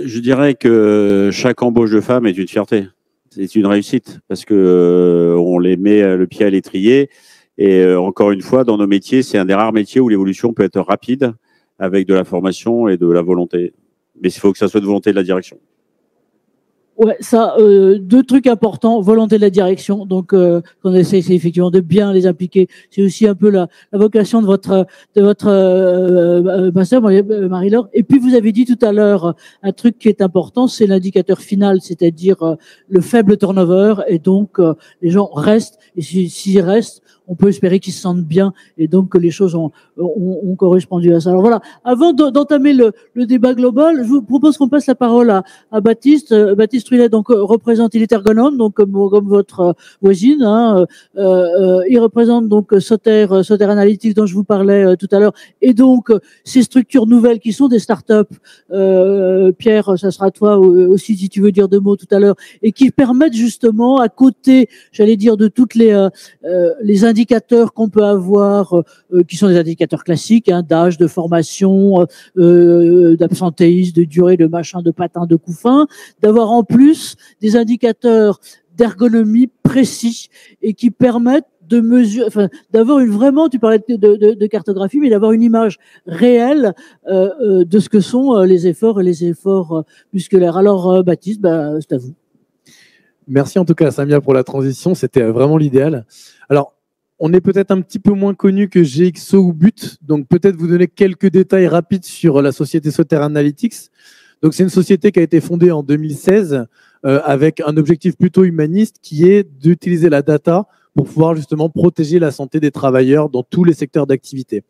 Je dirais que chaque embauche de femme est une fierté. C'est une réussite parce que on les met le pied à l'étrier. Et encore une fois, dans nos métiers, c'est un des rares métiers où l'évolution peut être rapide avec de la formation et de la volonté. Mais il faut que ça soit de volonté de la direction. Ouais, ça, 2 trucs importants, volonté de la direction. Donc, qu'on essaie, c'est effectivement de bien les impliquer. C'est aussi un peu la vocation de votre master, Marie-Laure. Et puis, vous avez dit tout à l'heure un truc qui est important, c'est l'indicateur final, c'est-à-dire le faible turnover. Et donc, les gens restent. Et s'ils restent, on peut espérer qu'ils se sentent bien et donc que les choses ont correspondu à ça. Alors voilà, avant d'entamer le débat global, je vous propose qu'on passe la parole à Baptiste. Baptiste Truillet, donc représente Elite Ergonome, donc comme votre voisine. Il représente donc Soter Analytics dont je vous parlais tout à l'heure, et donc ces structures nouvelles qui sont des startups. Pierre, ça sera toi aussi si tu veux dire 2 mots tout à l'heure, et qui permettent justement à côté, j'allais dire, de toutes les indicateurs qu'on peut avoir, qui sont des indicateurs classiques, d'âge, de formation, d'absentéisme, de durée, de machin, de patin, de couffin, d'avoir en plus des indicateurs d'ergonomie précis et qui permettent de mesurer, d'avoir vraiment, tu parlais de cartographie, mais d'avoir une image réelle de ce que sont les efforts et les efforts musculaires. Alors, Baptiste, c'est à vous. Merci en tout cas, Samia, pour la transition. C'était vraiment l'idéal. Alors, on est peut-être un petit peu moins connu que GXO ou But, donc peut-être vous donner quelques détails rapides sur la société Soter Analytics. Donc, c'est une société qui a été fondée en 2016 avec un objectif plutôt humaniste qui est d'utiliser la data pour pouvoir justement protéger la santé des travailleurs dans tous les secteurs d'activité.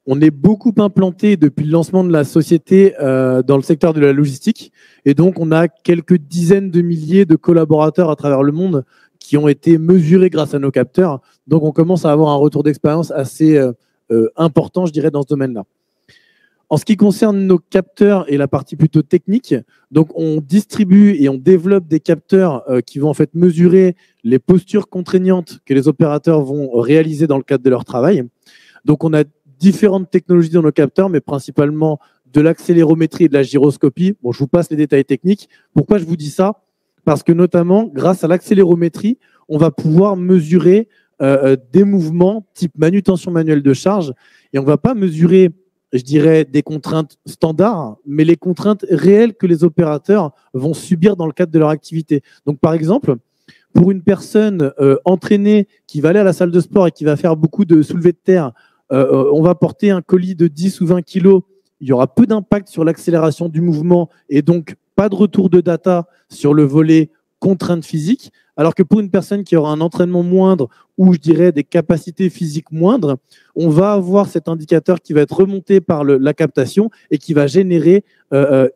on est beaucoup implanté depuis le lancement de la société dans le secteur de la logistique. Et donc, on a quelques dizaines de milliers de collaborateurs à travers le monde qui ont été mesurés grâce à nos capteurs. Donc, on commence à avoir un retour d'expérience assez important, je dirais, dans ce domaine-là. En ce qui concerne nos capteurs et la partie plutôt technique, donc on distribue et on développe des capteurs qui vont en fait mesurer les postures contraignantes que les opérateurs vont réaliser dans le cadre de leur travail. Donc, on a différentes technologies dans nos capteurs, mais principalement de l'accélérométrie et de la gyroscopie. Bon, je vous passe les détails techniques. Pourquoi je vous dis ça? Parce que notamment, grâce à l'accélérométrie, on va pouvoir mesurer des mouvements type manutention manuelle de charge. Et on ne va pas mesurer, je dirais, des contraintes standards, mais les contraintes réelles que les opérateurs vont subir dans le cadre de leur activité. Donc, par exemple, pour une personne entraînée qui va aller à la salle de sport et qui va faire beaucoup de soulevés de terre, on va porter un colis de 10 ou 20 kilos, il y aura peu d'impact sur l'accélération du mouvement et donc pas de retour de data sur le volet contrainte physique, alors que pour une personne qui aura un entraînement moindre ou je dirais des capacités physiques moindres, on va avoir cet indicateur qui va être remonté par la captation et qui va générer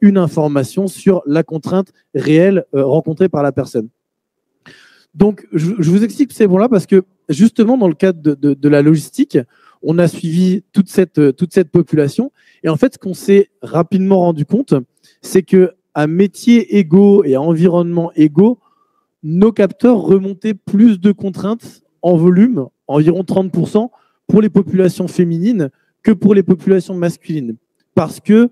une information sur la contrainte réelle rencontrée par la personne. Donc, je vous explique ces points-là parce que justement dans le cadre de la logistique, on a suivi toute cette population. Et en fait, ce qu'on s'est rapidement rendu compte, c'est qu'à métiers égaux et à environnement égaux, nos capteurs remontaient plus de contraintes en volume, environ 30%, pour les populations féminines que pour les populations masculines. Parce que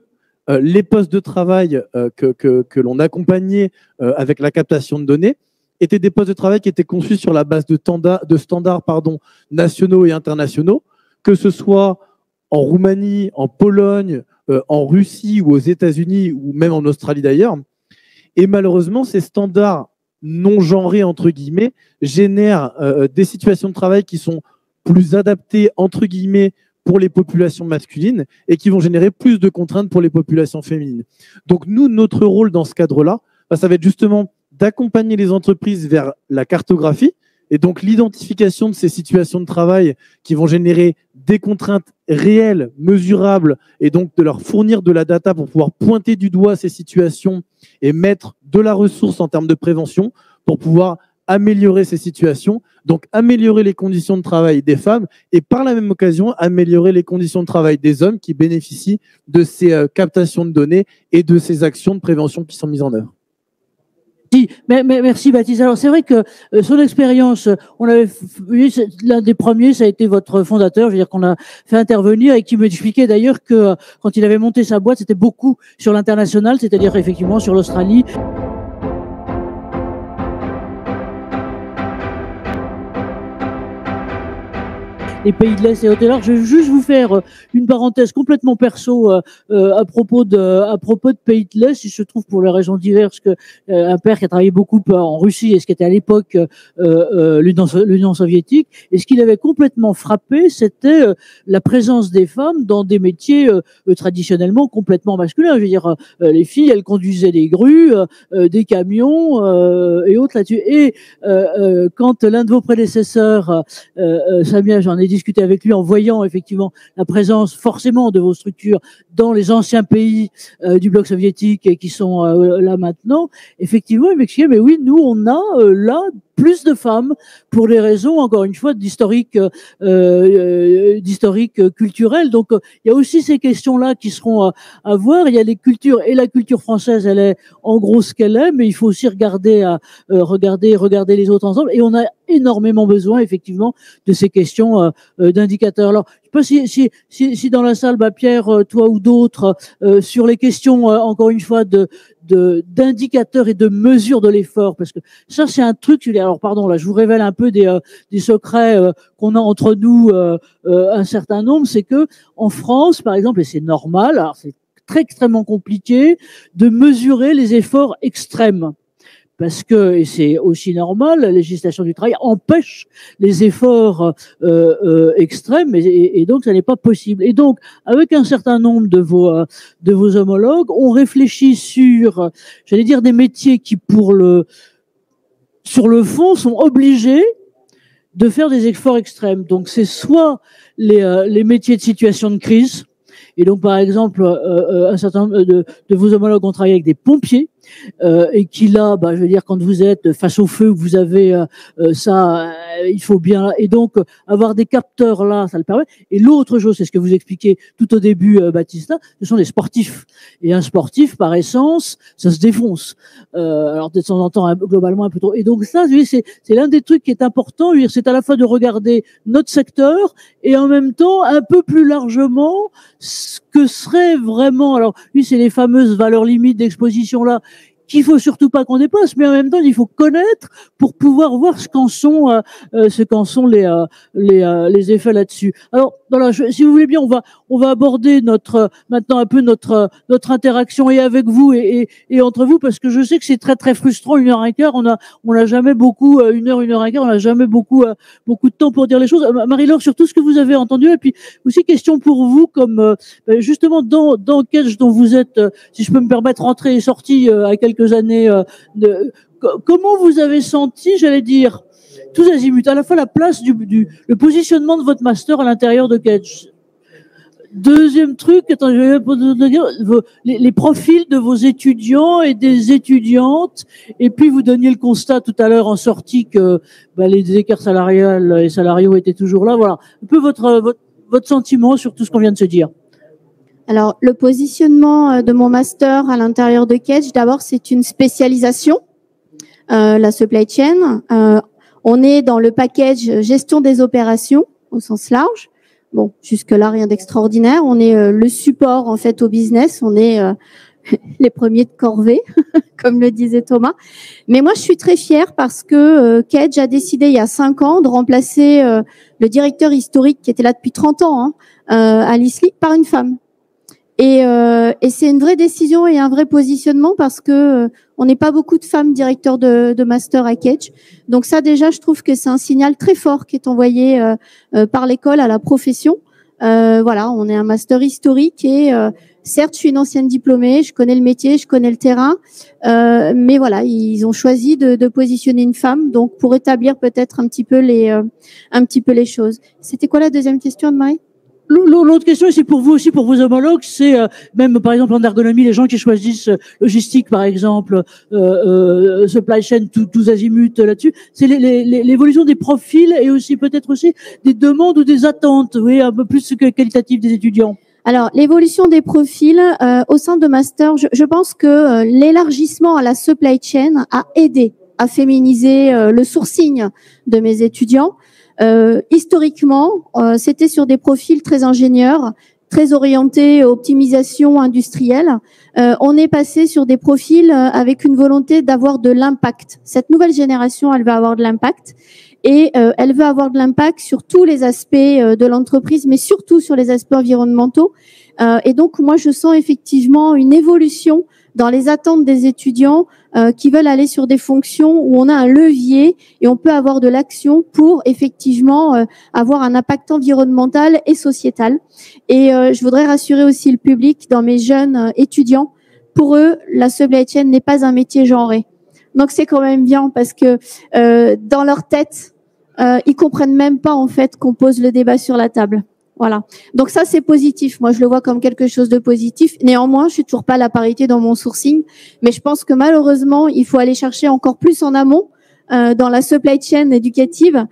les postes de travail que l'on accompagnait avec la captation de données étaient des postes de travail qui étaient conçus sur la base de standards nationaux et internationaux, que ce soit en Roumanie, en Pologne, en Russie ou aux États-Unis ou même en Australie d'ailleurs. Et malheureusement, ces standards non genrés, entre guillemets, génèrent des situations de travail qui sont plus adaptées, entre guillemets, pour les populations masculines et qui vont générer plus de contraintes pour les populations féminines. Donc nous, notre rôle dans ce cadre-là, ça va être justement d'accompagner les entreprises vers la cartographie et donc l'identification de ces situations de travail qui vont générer des contraintes réelles, mesurables, et donc de leur fournir de la data pour pouvoir pointer du doigt ces situations et mettre de la ressource en termes de prévention pour pouvoir améliorer ces situations, donc améliorer les conditions de travail des femmes et par la même occasion améliorer les conditions de travail des hommes qui bénéficient de ces captations de données et de ces actions de prévention qui sont mises en œuvre. Merci Baptiste. Alors c'est vrai que son expérience, on avait vu l'un des premiers, ça a été votre fondateur, je veux dire qu'on a fait intervenir et qui m'expliquait d'ailleurs que quand il avait monté sa boîte, c'était beaucoup sur l'international, c'est-à-dire effectivement sur l'Australie. Les pays de l'Est et au-delà. Je vais juste vous faire une parenthèse complètement perso à propos de pays de l'Est. Il se trouve pour les raisons diverses que un père qui a travaillé beaucoup en Russie et ce qui était à l'époque l'Union soviétique. Et ce qui l'avait complètement frappé, c'était la présence des femmes dans des métiers traditionnellement complètement masculins. Je veux dire, les filles, elles conduisaient des grues, des camions et autres là-dessus. Et quand l'un de vos prédécesseurs, Samia, j'en ai discuté avec lui en voyant effectivement la présence forcément de vos structures dans les anciens pays du bloc soviétique et qui sont là maintenant, effectivement, il m'expliquait, mais oui, nous, on a là plus de femmes pour des raisons, encore une fois, d'historique culturel. Donc, il y a aussi ces questions-là qui seront à voir. Il y a les cultures, et la culture française, elle est en gros ce qu'elle est, mais il faut aussi regarder les autres ensemble. Et on a énormément besoin, effectivement, de ces questions d'indicateurs. Alors, je sais pas si dans la salle, Pierre, toi ou d'autres, sur les questions, encore une fois, d'indicateurs et de mesures de l'effort, parce que ça, c'est un truc, alors pardon, là, je vous révèle un peu des secrets qu'on a entre nous, un certain nombre, c'est que en France, par exemple, et c'est normal, alors c'est extrêmement compliqué de mesurer les efforts extrêmes. Parce que, et c'est aussi normal, la législation du travail empêche les efforts extrêmes et donc ça n'est pas possible. Et donc, avec un certain nombre de vos homologues, on réfléchit sur, j'allais dire, des métiers qui sur le fond sont obligés de faire des efforts extrêmes. Donc c'est soit les métiers de situation de crise, et donc par exemple un certain nombre de vos homologues ont travaillé avec des pompiers, et qui là, je veux dire, quand vous êtes face au feu, vous avez il faut bien, et donc avoir des capteurs là, ça le permet. Et l'autre chose, c'est ce que vous expliquez tout au début, Baptista, ce sont les sportifs. Et un sportif, par essence, ça se défonce. Alors de temps en temps, globalement un peu trop. Et donc ça, c'est l'un des trucs qui est important. C'est à la fois de regarder notre secteur et en même temps, un peu plus largement, ce que serait vraiment. Alors lui, c'est les fameuses valeurs limites d'exposition là, qu'il faut surtout pas qu'on dépasse, mais en même temps il faut connaître pour pouvoir voir ce qu'en sont les effets là-dessus. Alors voilà, si vous voulez bien, on va aborder maintenant un peu notre interaction et avec vous et entre vous, parce que je sais que c'est très très frustrant 1h15. On n'a jamais beaucoup 1h1h15, on n'a jamais beaucoup de temps pour dire les choses. Marie-Laure, sur tout ce que vous avez entendu, et puis aussi question pour vous, comme justement dans Catch dont vous êtes, si je peux me permettre, rentré et sorti à quelques années, comment vous avez senti, j'allais dire, tous azimuts, à la fois la place le positionnement de votre master à l'intérieur de Catch. Deuxième truc, les profils de vos étudiants et des étudiantes, et puis vous donniez le constat tout à l'heure en sortie que les écarts salariales et salariaux étaient toujours là. Voilà, un peu votre sentiment sur tout ce qu'on vient de se dire. Alors, le positionnement de mon master à l'intérieur de Catch, d'abord, c'est une spécialisation, la supply chain. On est dans le package gestion des opérations au sens large. Bon, jusque-là, rien d'extraordinaire. On est le support, en fait, au business. On est les premiers de corvée, comme le disait Thomas. Mais moi, je suis très fière parce que Catch a décidé, il y a 5 ans, de remplacer le directeur historique qui était là depuis 30 ans, à l'ISLI, par une femme. Et c'est une vraie décision et un vrai positionnement parce que on n'est pas beaucoup de femmes directeurs de master à Catch. Donc ça, déjà, je trouve que c'est un signal très fort qui est envoyé par l'école à la profession. Voilà, on est un master historique et certes, je suis une ancienne diplômée, je connais le métier, je connais le terrain, mais voilà, ils ont choisi de positionner une femme, donc pour établir peut-être un petit peu les choses. C'était quoi la deuxième question, Anne-Marie ? L'autre question, c'est pour vous aussi, pour vos homologues, c'est même par exemple en ergonomie, les gens qui choisissent logistique, par exemple, supply chain, tous azimuts là-dessus, c'est l'évolution des profils et aussi peut-être aussi des demandes ou des attentes, oui, un peu plus qualitatives des étudiants. Alors, l'évolution des profils au sein de master, je pense que l'élargissement à la supply chain a aidé à féminiser le sourcing de mes étudiants. Historiquement, c'était sur des profils très ingénieurs, très orientés optimisation industrielle. On est passé sur des profils avec une volonté d'avoir de l'impact. Cette nouvelle génération, elle va avoir de l'impact et elle veut avoir de l'impact sur tous les aspects de l'entreprise, mais surtout sur les aspects environnementaux. Et donc, moi, je sens effectivement une évolution dans les attentes des étudiants qui veulent aller sur des fonctions où on a un levier et on peut avoir de l'action pour effectivement avoir un impact environnemental et sociétal. Et je voudrais rassurer aussi le public dans mes jeunes étudiants. Pour eux, la supply chain n'est pas un métier genré. Donc c'est quand même bien parce que dans leur tête, ils comprennent même pas en fait qu'on pose le débat sur la table. Voilà. Donc ça, c'est positif. Moi, je le vois comme quelque chose de positif. Néanmoins, je suis toujours pas à la parité dans mon sourcing. Mais je pense que malheureusement, il faut aller chercher encore plus en amont dans la supply chain éducative,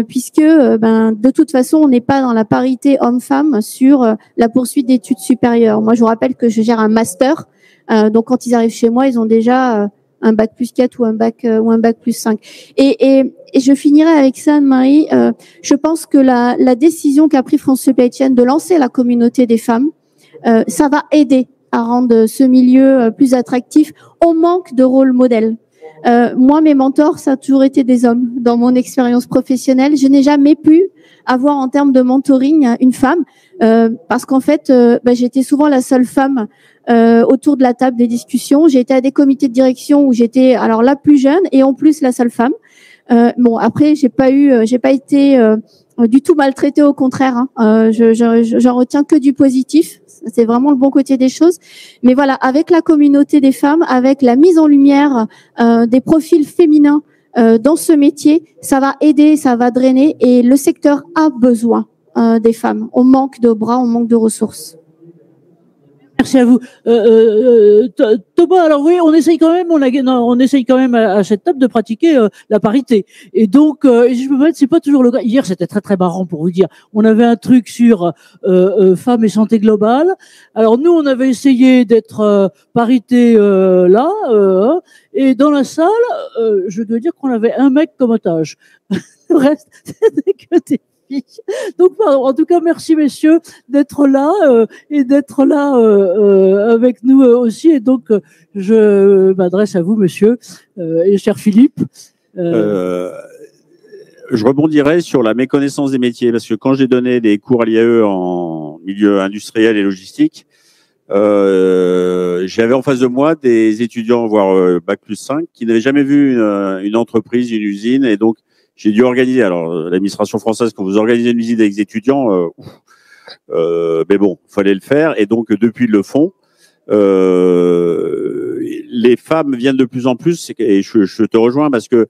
puisque de toute façon, on n'est pas dans la parité homme-femme sur la poursuite d'études supérieures. Moi, je vous rappelle que je gère un master. Donc, quand ils arrivent chez moi, ils ont déjà un bac plus 4 ou un bac plus 5. Et je finirai avec ça, Anne-Marie. Je pense que la décision qu'a pris France Supply Chain de lancer la communauté des femmes, ça va aider à rendre ce milieu plus attractif. On manque de rôle modèle. Moi, mes mentors, ça a toujours été des hommes. Dans mon expérience professionnelle, je n'ai jamais pu avoir en termes de mentoring une femme parce qu'en fait, j'étais souvent la seule femme autour de la table des discussions. J'ai été à des comités de direction où j'étais alors la plus jeune et en plus la seule femme. Bon, après, j'ai pas été du tout maltraitée, au contraire. J'en retiens que du positif. C'est vraiment le bon côté des choses. Mais voilà, avec la communauté des femmes, avec la mise en lumière des profils féminins dans ce métier, ça va aider, ça va drainer, et le secteur a besoin des femmes. On manque de bras, on manque de ressources. Merci à vous. Thomas, alors oui, on essaye quand même à cette table de pratiquer la parité. Et donc, si je peux me permettre, c'est pas toujours le cas. Hier, c'était très très marrant pour vous dire. On avait un truc sur femmes et santé globale. Alors nous, on avait essayé d'être parité là, et dans la salle, je dois dire qu'on avait un mec comme otage. Le reste, c'était que des filles. Donc, pardon. En tout cas, merci messieurs d'être là et d'être là avec nous aussi. Et donc, je m'adresse à vous, monsieur et cher Philippe. Je rebondirais sur la méconnaissance des métiers, parce que quand j'ai donné des cours à l'IAE en milieu industriel et logistique, j'avais en face de moi des étudiants, voire Bac+5, qui n'avaient jamais vu une entreprise, une usine, et donc j'ai dû organiser. Alors, l'administration française, quand vous organisez une visite avec des étudiants, mais bon, fallait le faire. Et donc, depuis, ils le font. Les femmes viennent de plus en plus, et je te rejoins parce que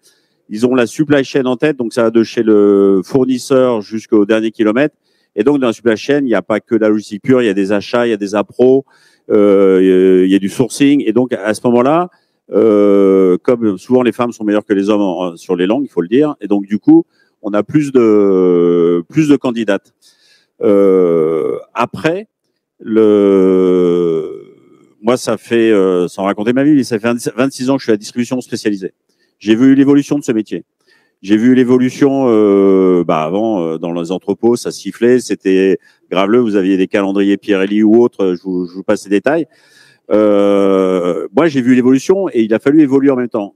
ils ont la supply chain en tête. Donc, ça va de chez le fournisseur jusqu'au dernier kilomètre. Et donc, dans la supply chain, il n'y a pas que la logistique pure, il y a des achats, il y a des appros, il y a du sourcing. Et donc, à ce moment-là, comme souvent les femmes sont meilleures que les hommes sur les langues, il faut le dire, et donc du coup on a plus de candidates. Après, moi ça fait, sans raconter ma vie, ça fait 26 ans que je suis à la distribution spécialisée. J'ai vu l'évolution de ce métier. J'ai vu l'évolution avant dans les entrepôts, ça sifflait, c'était graveleux, vous aviez des calendriers Pirelli ou autres, je vous passe les détails. Moi, j'ai vu l'évolution et il a fallu évoluer en même temps.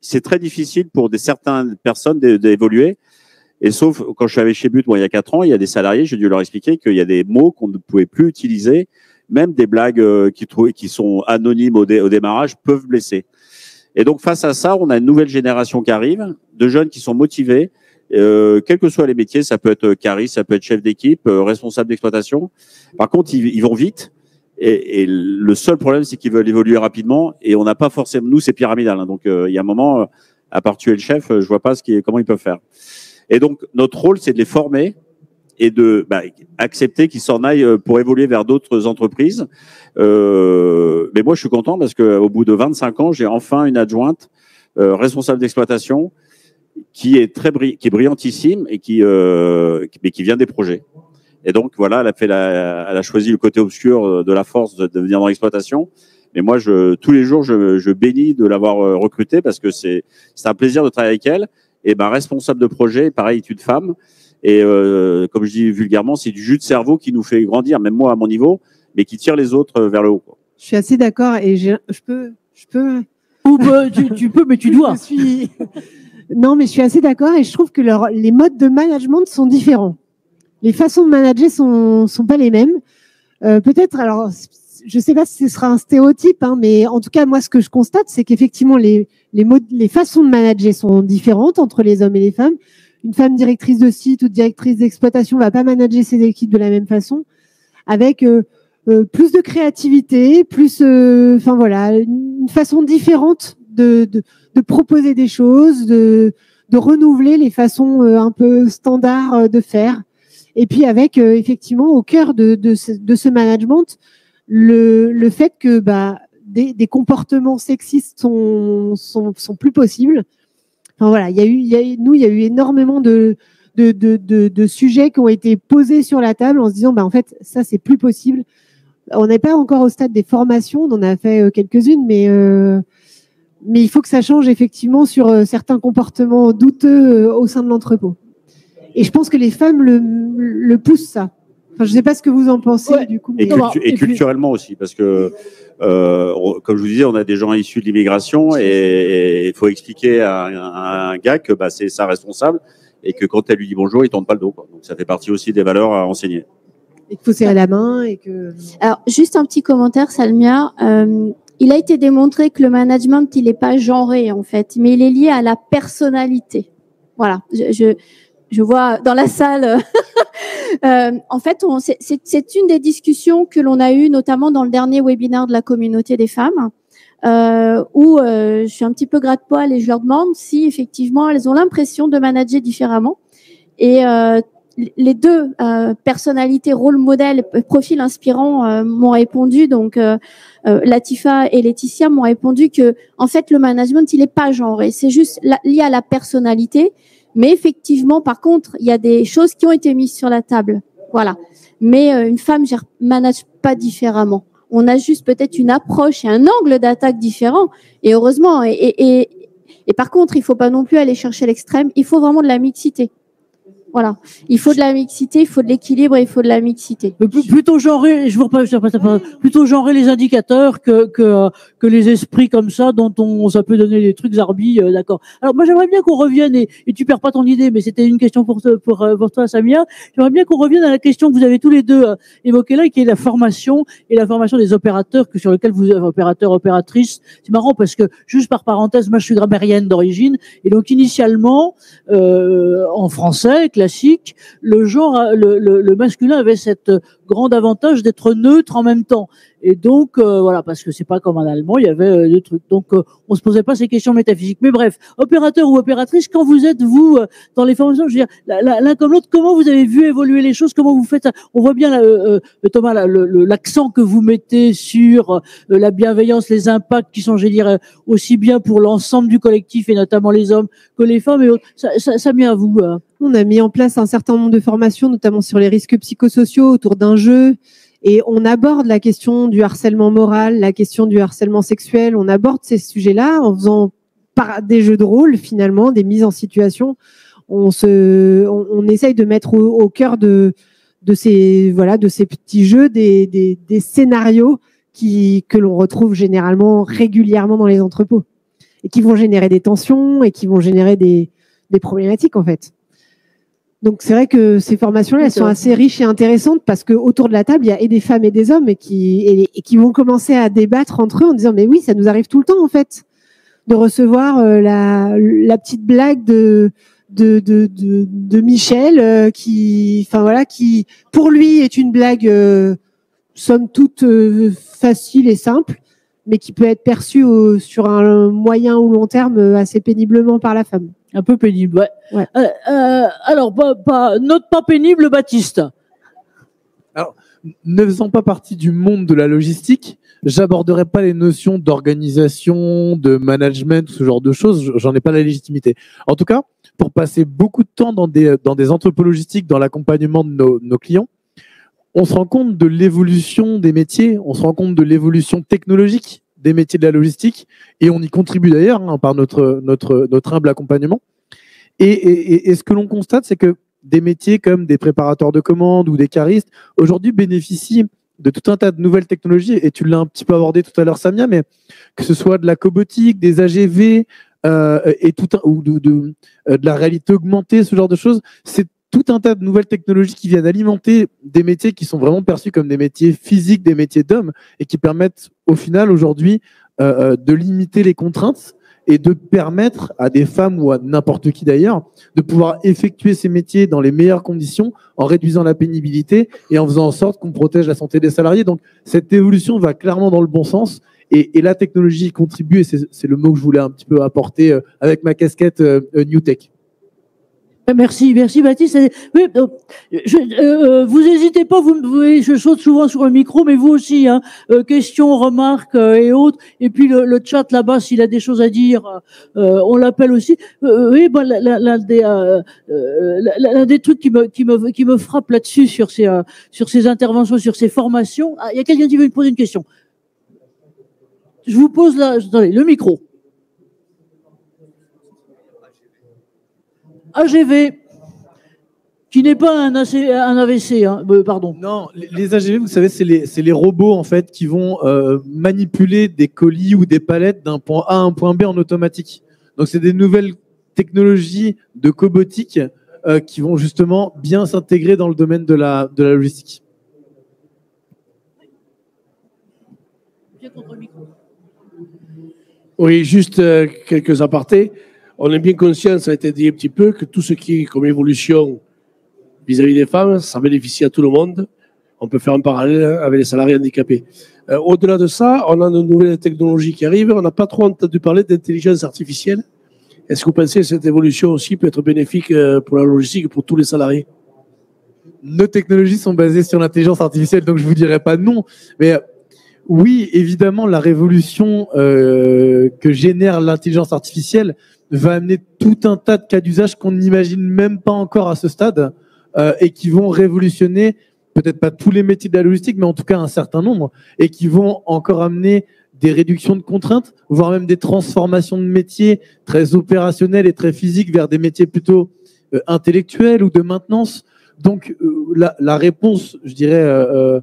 C'est très difficile pour certaines personnes d'évoluer. Et sauf quand je suis arrivé chez But, moi, il y a 4 ans, il y a des salariés, j'ai dû leur expliquer qu'il y a des mots qu'on ne pouvait plus utiliser. Même des blagues qui sont anonymes au démarrage peuvent blesser. Et donc, face à ça, on a une nouvelle génération qui arrive, de jeunes qui sont motivés, quels que soient les métiers, ça peut être cariste, ça peut être chef d'équipe, responsable d'exploitation. Par contre, ils vont vite. Et le seul problème, c'est qu'ils veulent évoluer rapidement et on n'a pas forcément, nous, c'est pyramidal. Hein, donc, il y a un moment, à part tuer le chef, je vois pas comment ils peuvent faire. Et donc, notre rôle, c'est de les former et de accepter qu'ils s'en aillent pour évoluer vers d'autres entreprises. Mais moi, je suis content parce qu'au bout de 25 ans, j'ai enfin une adjointe responsable d'exploitation qui est brillantissime et qui vient des projets. Et donc, voilà, elle a choisi le côté obscur de la force de venir dans l'exploitation. Mais moi, tous les jours, je bénis de l'avoir recrutée parce que c'est un plaisir de travailler avec elle. Et responsable de projet, pareil, est une femme. Et comme je dis vulgairement, c'est du jus de cerveau qui nous fait grandir, même moi à mon niveau, mais qui tire les autres vers le haut, quoi. Je suis assez d'accord et je peux. Tu peux, mais tu dois. Non, mais je suis assez d'accord et je trouve que les modes de management sont différents. Les façons de manager sont pas les mêmes. Peut-être, alors, je sais pas si ce sera un stéréotype, hein, mais en tout cas, moi, ce que je constate, c'est qu'effectivement, les façons de manager sont différentes entre les hommes et les femmes. Une femme directrice de site ou directrice d'exploitation va pas manager ses équipes de la même façon, avec plus de créativité, plus, une façon différente de proposer des choses, de renouveler les façons un peu standards de faire. Et puis avec effectivement au cœur de ce management le fait que des comportements sexistes sont plus possibles. Enfin voilà, il y a eu énormément de sujets qui ont été posés sur la table en se disant en fait ça c'est plus possible. On n'est pas encore au stade des formations, on en a fait quelques-unes, mais il faut que ça change effectivement sur certains comportements douteux au sein de l'entrepôt. Et je pense que les femmes le poussent ça. Enfin, je ne sais pas ce que vous en pensez du coup. Et culturellement aussi, parce que comme je vous disais, on a des gens issus de l'immigration et il faut expliquer à un gars que c'est sa responsable et que quand elle lui dit bonjour, il tourne pas le dos, quoi. Donc ça fait partie aussi des valeurs à enseigner. Et qu'il faut serrer la main et que. Alors juste un petit commentaire, Salmia. Il a été démontré que le management, il n'est pas genré en fait, mais il est lié à la personnalité. Voilà, je vois dans la salle. En fait, c'est une des discussions que l'on a eues, notamment dans le dernier webinaire de la communauté des femmes. où je suis un petit peu gratte-poil et je leur demande si effectivement elles ont l'impression de manager différemment. Et les deux personnalités, rôle modèle, profil inspirant m'ont répondu. Donc Latifa et Laetitia m'ont répondu que en fait le management il est pas genré, c'est juste lié à la personnalité. Mais effectivement, par contre, il y a des choses qui ont été mises sur la table. Voilà. Mais une femme manage pas différemment. On a juste peut-être une approche et un angle d'attaque différent. Et heureusement. Et par contre, il faut pas non plus aller chercher l'extrême. Il faut vraiment de la mixité. Voilà. Il faut de la mixité, il faut de l'équilibre et il faut de la mixité. Plutôt genrer, plutôt genrer les indicateurs que les esprits comme ça dont ça peut donner des trucs zarbi, d'accord. Alors moi j'aimerais bien qu'on revienne et tu perds pas ton idée, mais c'était une question pour toi Samia. J'aimerais bien qu'on revienne à la question que vous avez tous les deux évoquée là, qui est la formation et la formation des opérateurs sur lequel vous êtes opérateurs, opératrices. C'est marrant parce que juste par parenthèse, moi je suis grammairienne d'origine et donc initialement en français classique, le genre, le masculin avait cette grande avantage d'être neutre en même temps. Et donc, voilà, parce que c'est pas comme en allemand, il y avait des trucs. Donc, on se posait pas ces questions métaphysiques. Mais bref, opérateur ou opératrice, quand vous êtes, vous, dans les formations, je veux dire, l'un comme l'autre, comment vous avez vu évoluer les choses? Comment vous faites? On voit bien, Thomas, l'accent que vous mettez sur la bienveillance, les impacts qui sont, je dirais, aussi bien pour l'ensemble du collectif, et notamment les hommes, que les femmes et autres. Ça vient à vous. On a mis en place un certain nombre de formations, notamment sur les risques psychosociaux autour d'un jeu. Et on aborde la question du harcèlement moral, la question du harcèlement sexuel. On aborde ces sujets-là en faisant des jeux de rôle, finalement, des mises en situation. On essaye de mettre au cœur de ces petits jeux des scénarios que l'on retrouve généralement régulièrement dans les entrepôts et qui vont générer des tensions et qui vont générer des problématiques, en fait. Donc c'est vrai que ces formations-là, elles sont assez riches et intéressantes parce que autour de la table, il y a et des femmes et des hommes et qui vont commencer à débattre entre eux en disant mais oui, ça nous arrive tout le temps en fait de recevoir la petite blague de Michel qui pour lui est une blague somme toute facile et simple, mais qui peut être perçue sur un moyen ou long terme assez péniblement par la femme. Un peu pénible, ouais. Alors, note pas pénible, Baptiste. Alors, ne faisant pas partie du monde de la logistique, j'aborderai pas les notions d'organisation, de management, ce genre de choses. J'en ai pas la légitimité. En tout cas, pour passer beaucoup de temps dans des entrepôts logistiques, dans l'accompagnement de nos clients, on se rend compte de l'évolution des métiers, on se rend compte de l'évolution technologique des métiers de la logistique, et on y contribue d'ailleurs par notre humble accompagnement. Et ce que l'on constate, c'est que des métiers comme des préparateurs de commandes ou des caristes, aujourd'hui bénéficient de tout un tas de nouvelles technologies, et tu l'as un petit peu abordé tout à l'heure, Samia, mais que ce soit de la cobotique, des AGV, ou de la réalité augmentée, ce genre de choses, c'est tout un tas de nouvelles technologies qui viennent alimenter des métiers qui sont vraiment perçus comme des métiers physiques, des métiers d'hommes, et qui permettent au final aujourd'hui de limiter les contraintes et de permettre à des femmes ou à n'importe qui d'ailleurs de pouvoir effectuer ces métiers dans les meilleures conditions en réduisant la pénibilité et en faisant en sorte qu'on protège la santé des salariés. Donc cette évolution va clairement dans le bon sens et la technologie y contribue, et c'est le mot que je voulais un petit peu apporter avec ma casquette New Tech. Merci Baptiste. Oui, vous hésitez pas, je saute souvent sur le micro, mais vous aussi, hein, questions, remarques et autres. Et puis le chat là-bas, s'il a des choses à dire, on l'appelle aussi. Oui, l'un des trucs qui me frappe là-dessus sur ces interventions, sur ces formations. Ah, il y a quelqu'un qui veut me poser une question. Je vous pose là, attendez, le micro. AGV, qui n'est pas un AVC, hein, pardon. Non, les AGV, vous savez, c'est les robots en fait qui vont manipuler des colis ou des palettes d'un point A à un point B en automatique. Donc c'est des nouvelles technologies de cobotique qui vont justement bien s'intégrer dans le domaine de la logistique. Oui, juste quelques apartés. On est bien conscient, ça a été dit un petit peu, que tout ce qui est comme évolution vis-à-vis des femmes, ça bénéficie à tout le monde. On peut faire un parallèle avec les salariés handicapés. Au-delà de ça, on a de nouvelles technologies qui arrivent. On n'a pas trop entendu parler d'intelligence artificielle. Est-ce que vous pensez que cette évolution aussi peut être bénéfique pour la logistique et pour tous les salariés? Nos technologies sont basées sur l'intelligence artificielle, donc je vous dirais pas non. Mais oui, évidemment, la révolution que génère l'intelligence artificielle va amener tout un tas de cas d'usage qu'on n'imagine même pas encore à ce stade et qui vont révolutionner peut-être pas tous les métiers de la logistique, mais en tout cas un certain nombre, et qui vont encore amener des réductions de contraintes, voire même des transformations de métiers très opérationnels et très physiques vers des métiers plutôt intellectuels ou de maintenance. Donc la réponse, je dirais,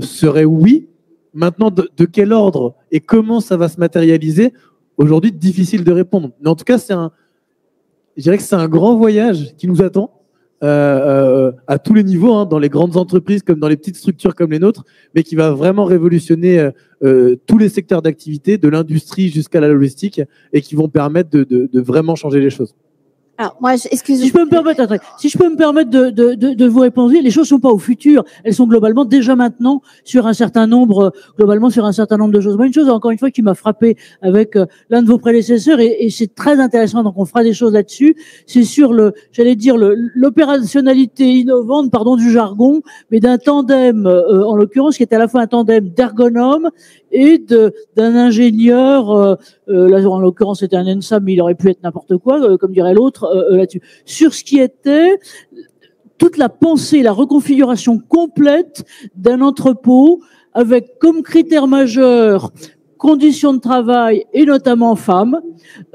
serait oui. Maintenant, de quel ordre et comment ça va se matérialiser, aujourd'hui, difficile de répondre. Mais en tout cas, je dirais que c'est un grand voyage qui nous attend. À tous les niveaux, hein, dans les grandes entreprises comme dans les petites structures comme les nôtres, mais qui va vraiment révolutionner tous les secteurs d'activité, de l'industrie jusqu'à la logistique, et qui vont permettre de vraiment changer les choses. Alors, moi, Si je peux me permettre de vous répondre, les choses sont pas au futur, elles sont globalement déjà maintenant sur un certain nombre de choses. Moi, une chose, encore une fois, qui m'a frappé avec l'un de vos prédécesseurs, et c'est très intéressant, donc on fera des choses là-dessus, c'est sur l'opérationnalité innovante, pardon du jargon, mais d'un tandem, en l'occurrence, qui est à la fois un tandem d'ergonomes et d'un ingénieur, là, en l'occurrence, c'était un ENSAM, mais il aurait pu être n'importe quoi, comme dirait l'autre, là-dessus. Sur ce qui était toute la pensée, la reconfiguration complète d'un entrepôt avec comme critère majeur conditions de travail et notamment femmes,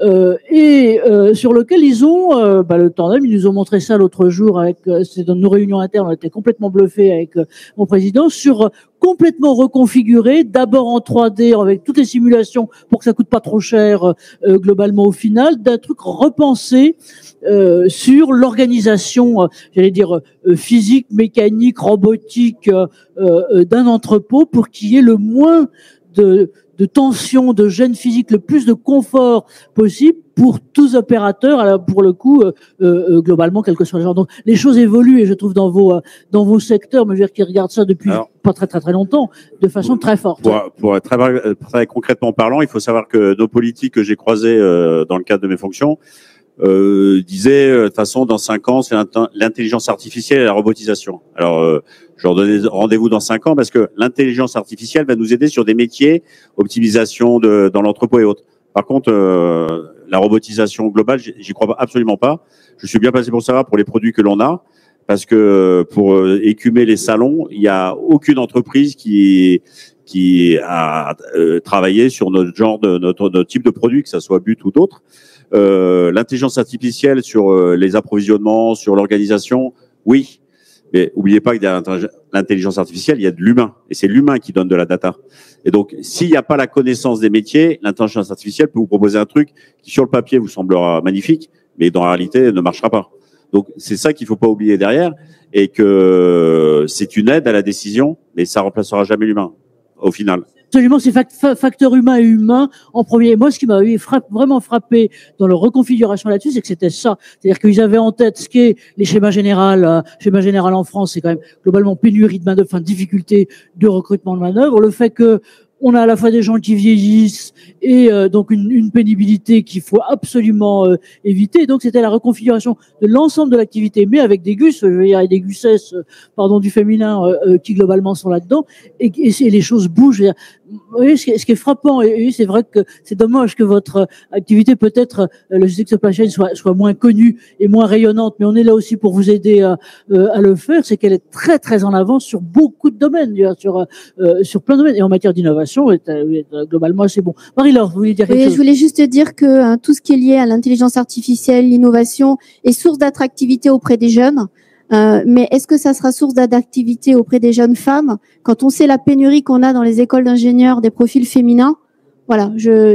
sur lequel ils ont, le tandem, ils nous ont montré ça l'autre jour c'est dans nos réunions internes, on était complètement bluffés avec mon président, sur complètement reconfiguré, d'abord en 3D avec toutes les simulations pour que ça coûte pas trop cher globalement au final, d'un truc repensé sur l'organisation, physique, mécanique, robotique d'un entrepôt pour qu'il y ait le moins de tension, de gêne physique, le plus de confort possible pour tous opérateurs, alors pour le coup, globalement, quel que soit le genre. Donc, les choses évoluent, et je trouve dans vos secteurs, mais je veux dire qu'ils regardent ça depuis pas très très très longtemps, de façon très forte. Pour très concrètement parlant, il faut savoir que nos politiques que j'ai croisées dans le cadre de mes fonctions disaient, de toute façon, dans 5 ans, c'est l'intelligence artificielle et la robotisation. Alors, je leur donnais rendez-vous dans 5 ans parce que l'intelligence artificielle va nous aider sur des métiers, optimisation dans l'entrepôt et autres. Par contre, la robotisation globale, j'y crois absolument pas. Je suis bien placé pour savoir pour les produits que l'on a, parce que pour écumer les salons, il n'y a aucune entreprise qui a travaillé sur notre genre notre type de produit, que ça soit But ou d'autres. L'intelligence artificielle sur les approvisionnements, sur l'organisation, oui. Mais oubliez pas que derrière l'intelligence artificielle, il y a de l'humain. Et c'est l'humain qui donne de la data. Et donc, s'il n'y a pas la connaissance des métiers, l'intelligence artificielle peut vous proposer un truc qui, sur le papier, vous semblera magnifique, mais dans la réalité, ne marchera pas. Donc, c'est ça qu'il faut pas oublier derrière. Et que c'est une aide à la décision, mais ça remplacera jamais l'humain, au final. Absolument, c'est facteur humain et humain en premier. Moi, ce qui m'avait vraiment frappé dans leur reconfiguration là-dessus, c'est que c'était ça. C'est-à-dire qu'ils avaient en tête ce qu'est les schémas généraux. Schéma général en France, c'est quand même globalement pénurie de main-d'œuvre, enfin difficulté de recrutement de main-d'œuvre. Le fait que on a à la fois des gens qui vieillissent et donc une pénibilité qu'il faut absolument éviter. Donc c'était la reconfiguration de l'ensemble de l'activité, mais avec des gus, je veux dire, et des gusses, pardon du féminin, qui globalement sont là-dedans, et les choses bougent. Vous voyez, ce qui est frappant, et c'est vrai que c'est dommage que votre activité, peut-être logistique supply chain, soit moins connue et moins rayonnante, mais on est là aussi pour vous aider à le faire. C'est qu'elle est très très en avance sur beaucoup de domaines, sur plein de domaines, et en matière d'innovation est globalement assez bon. Marie-Laure, vous voulez dire quelque chose? Je voulais juste dire que tout ce qui est lié à l'intelligence artificielle, l'innovation, est source d'attractivité auprès des jeunes. Mais est-ce que ça sera source d'attractivité auprès des jeunes femmes quand on sait la pénurie qu'on a dans les écoles d'ingénieurs des profils féminins? Voilà,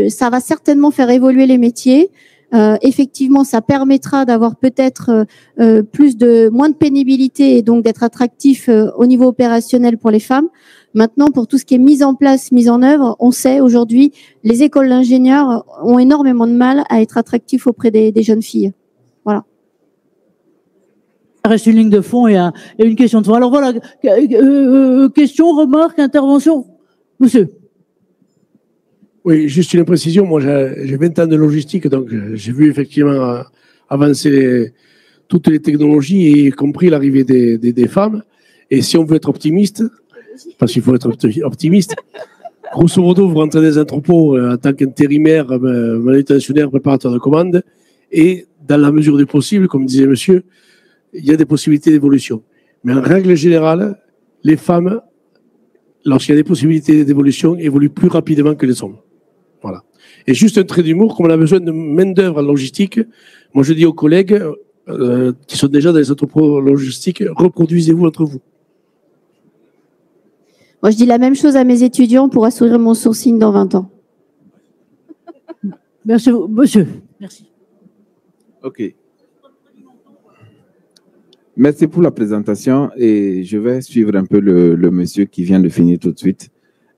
ça va certainement faire évoluer les métiers. Effectivement, ça permettra d'avoir peut-être moins de pénibilité et donc d'être attractif au niveau opérationnel pour les femmes. Maintenant, pour tout ce qui est mise en place, mise en œuvre, on sait aujourd'hui, les écoles d'ingénieurs ont énormément de mal à être attractifs auprès des jeunes filles. Voilà. Ça reste une ligne de fond et une question de fond. Alors voilà, question, remarque, intervention, monsieur. Oui, juste une précision. Moi, j'ai 20 ans de logistique, donc j'ai vu effectivement avancer toutes les technologies, y compris l'arrivée des femmes. Et si on veut être optimiste, parce qu'il faut être optimiste, grosso modo, vous rentrez dans des entrepôts en tant qu'intérimaire, manutentionnaire, préparateur de commandes, et dans la mesure du possible, comme disait monsieur, il y a des possibilités d'évolution. Mais en règle générale, les femmes, lorsqu'il y a des possibilités d'évolution, évoluent plus rapidement que les hommes. Voilà. Et juste un trait d'humour, comme on a besoin de main-d'œuvre en logistique, moi je dis aux collègues qui sont déjà dans les entrepôts logistiques, reproduisez-vous entre vous. Moi, je dis la même chose à mes étudiants pour assourire mon sourcing dans 20 ans. Merci, monsieur. Merci. OK. Merci pour la présentation et je vais suivre un peu le monsieur qui vient de finir tout de suite.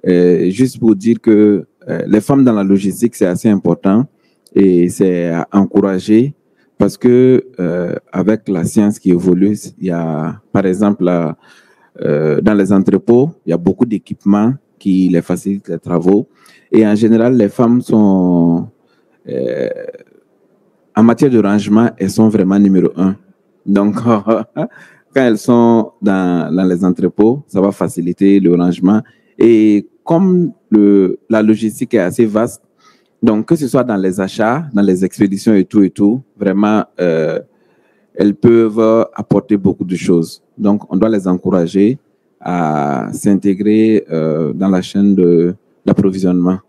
Juste pour dire que les femmes dans la logistique, c'est assez important et c'est à encourager parce que avec la science qui évolue, il y a, par exemple, dans les entrepôts, il y a beaucoup d'équipements qui les facilitent les travaux et en général, les femmes sont, en matière de rangement, elles sont vraiment numéro 1. Donc, quand elles sont dans les entrepôts, ça va faciliter le rangement. Et comme la logistique est assez vaste, donc que ce soit dans les achats, dans les expéditions et tout, vraiment, elles peuvent apporter beaucoup de choses. Donc, on doit les encourager à s'intégrer dans la chaîne d'approvisionnement.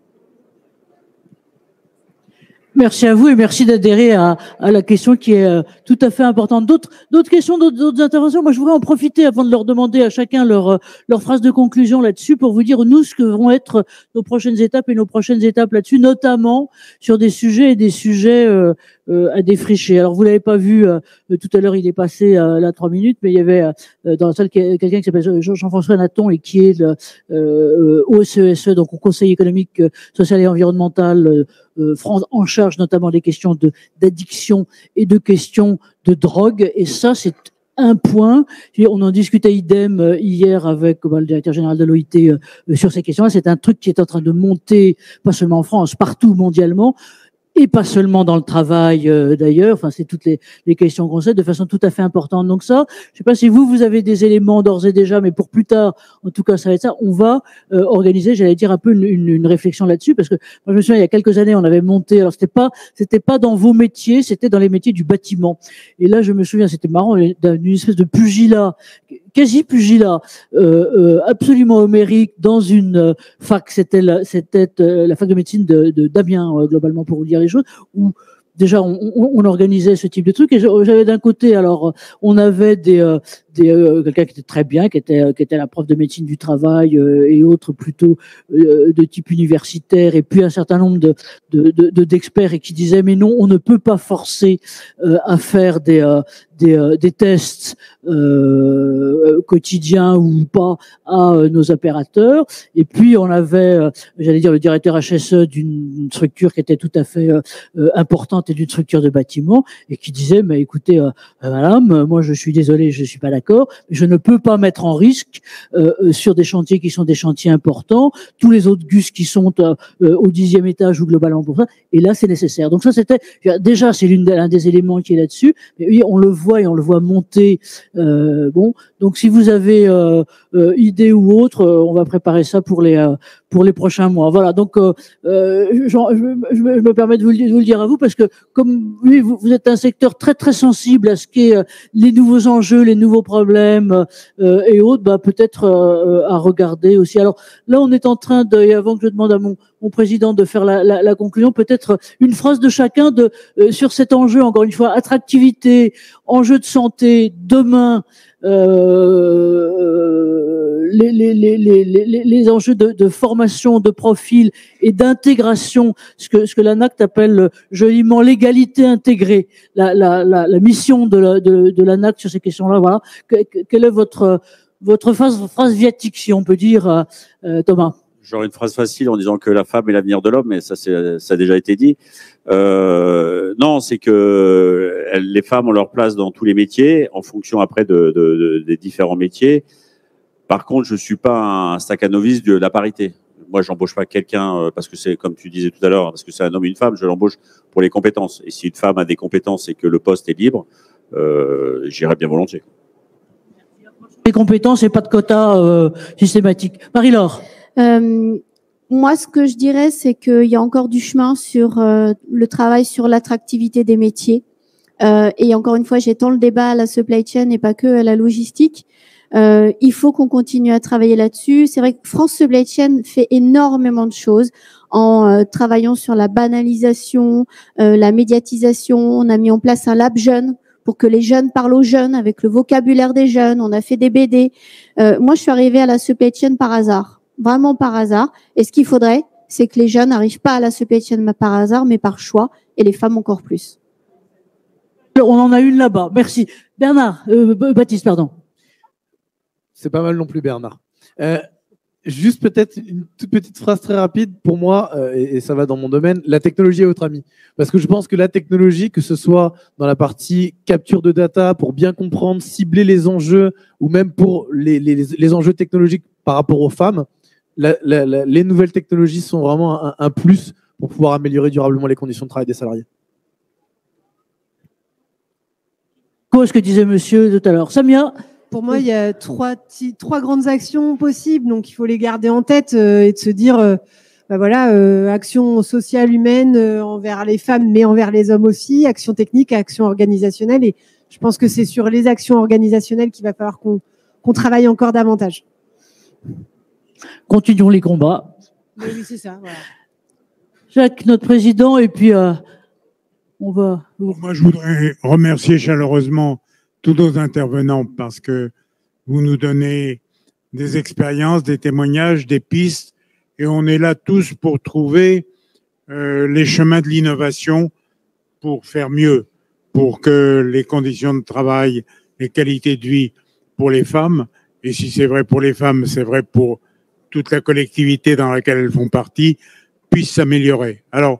Merci à vous et merci d'adhérer à la question qui est tout à fait importante. D'autres questions, d'autres interventions. Moi, je voudrais en profiter avant de leur demander à chacun leur phrase de conclusion là-dessus pour vous dire, nous, ce que vont être nos prochaines étapes et nos prochaines étapes là-dessus, notamment sur des sujets à défricher. Alors, vous l'avez pas vu tout à l'heure, il est passé là 3 minutes, mais il y avait dans la salle quelqu'un qui s'appelle Jean-François Naton et qui est au CESE, donc au Conseil économique, social et environnemental France, en charge notamment des questions d'addiction et de questions de drogue. Et ça, c'est un point. On en discutait idem hier avec le directeur général de l'OIT sur ces questions-là. C'est un truc qui est en train de monter, pas seulement en France, partout mondialement. Et pas seulement dans le travail d'ailleurs, enfin c'est toutes les questions qu'on sait de façon tout à fait importante. Donc ça, je sais pas si vous avez des éléments d'ores et déjà, mais pour plus tard, en tout cas ça va être ça. On va organiser, j'allais dire un peu une réflexion là-dessus, parce que moi je me souviens il y a quelques années on avait monté, alors c'était pas dans vos métiers, c'était dans les métiers du bâtiment. Et là je me souviens, c'était marrant, d'une espèce de pugilat, quasi pugilat, absolument homérique dans une fac, c'était la fac de médecine de d'Amiens globalement pour vous dire les choses, où déjà on organisait ce type de truc et j'avais d'un côté alors on avait quelqu'un qui était très bien, qui était la prof de médecine du travail et autres plutôt de type universitaire, et puis un certain nombre d'experts et qui disaient mais non, on ne peut pas forcer à faire des tests quotidiens ou pas à nos opérateurs. Et puis on avait, j'allais dire, le directeur HSE d'une structure qui était tout à fait importante et d'une structure de bâtiment, et qui disait mais écoutez madame, moi je suis désolé, je suis pas d'accord, je ne peux pas mettre en risque sur des chantiers qui sont des chantiers importants tous les autres gus qui sont au 10e étage ou globalement pour ça, et là c'est nécessaire. Donc ça c'était déjà, c'est l'un des éléments qui est là-dessus, mais oui, on le voit et on le voit monter. Bon, donc si vous avez idée ou autre, on va préparer ça pour les prochains mois. Voilà, donc je me permets de vous le dire à vous, parce que comme oui, vous êtes un secteur très très sensible à ce qu'est les nouveaux enjeux, les nouveaux problèmes et autres, bah peut-être à regarder aussi. Alors là, on est en train de, et avant que je demande à mon président de faire la conclusion, peut-être une phrase de chacun sur cet enjeu, encore une fois, attractivité, enjeu de santé, demain, les enjeux de formation, de profil et d'intégration, ce que l'ANACT appelle joliment l'égalité intégrée, la mission de l'ANACT sur ces questions-là. Voilà. Quelle est votre phrase viatique, si on peut dire, Thomas? J'aurais une phrase facile en disant que la femme est l'avenir de l'homme, mais ça a déjà été dit. Non, c'est que les femmes ont leur place dans tous les métiers, en fonction après des différents métiers. Par contre, je suis pas un stacanoviste de la parité. Moi, j'embauche pas quelqu'un parce que c'est, comme tu disais tout à l'heure, parce que c'est un homme et une femme, je l'embauche pour les compétences. Et si une femme a des compétences et que le poste est libre, j'irai bien volontiers. Les compétences et pas de quota systématique. Marie-Laure. Moi, ce que je dirais, c'est qu'il y a encore du chemin sur le travail sur l'attractivité des métiers. Et encore une fois, j'étends le débat à la supply chain et pas que à la logistique. Il faut qu'on continue à travailler là-dessus. C'est vrai que France Supply Chain fait énormément de choses en travaillant sur la banalisation, la médiatisation. On a mis en place un lab jeune pour que les jeunes parlent aux jeunes avec le vocabulaire des jeunes. On a fait des BD. Moi, je suis arrivée à la supply chain par hasard, vraiment par hasard. Et ce qu'il faudrait, c'est que les jeunes n'arrivent pas à la supply chain par hasard, mais par choix, et les femmes encore plus. On en a une là-bas. Merci. Bernard, Baptiste, pardon. C'est pas mal non plus, Bernard. Juste peut-être une toute petite phrase très rapide pour moi, et ça va dans mon domaine, la technologie est votre ami. Parce que je pense que la technologie, que ce soit dans la partie capture de data pour bien comprendre, cibler les enjeux, ou même pour les enjeux technologiques par rapport aux femmes, les nouvelles technologies sont vraiment un plus pour pouvoir améliorer durablement les conditions de travail des salariés. Quoi, ce que disait monsieur tout à l'heure. Samia? Pour moi, il y a trois grandes actions possibles, donc il faut les garder en tête et de se dire, action sociale humaine envers les femmes, mais envers les hommes aussi, action technique, action organisationnelle. Et je pense que c'est sur les actions organisationnelles qu'il va falloir qu'on travaille encore davantage. Continuons les combats. Oui, c'est ça. Voilà. Jacques, notre président, et puis on va. Moi, je voudrais remercier chaleureusement tous nos intervenants parce que vous nous donnez des expériences, des témoignages, des pistes et on est là tous pour trouver les chemins de l'innovation pour faire mieux, pour que les conditions de travail, les qualités de vie pour les femmes, et si c'est vrai pour les femmes, c'est vrai pour toute la collectivité dans laquelle elles font partie, puissent s'améliorer. Alors,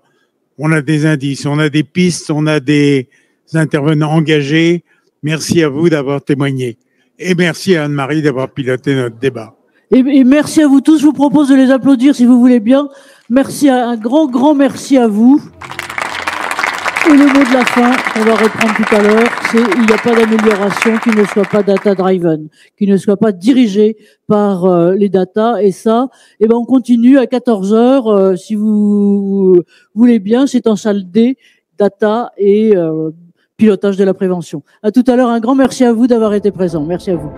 on a des indices, on a des pistes, on a des intervenants engagés. Merci à vous d'avoir témoigné. Et merci à Anne-Marie d'avoir piloté notre débat. Et merci à vous tous. Je vous propose de les applaudir si vous voulez bien. Merci, un grand merci à vous. Et le mot de la fin, qu'on va reprendre tout à l'heure, c'est il n'y a pas d'amélioration qui ne soit pas data-driven, qui ne soit pas dirigé par les data. Et ça, on continue à 14h, si vous voulez bien. C'est en salle D, data et pilotage de la prévention. À tout à l'heure, un grand merci à vous d'avoir été présents. Merci à vous.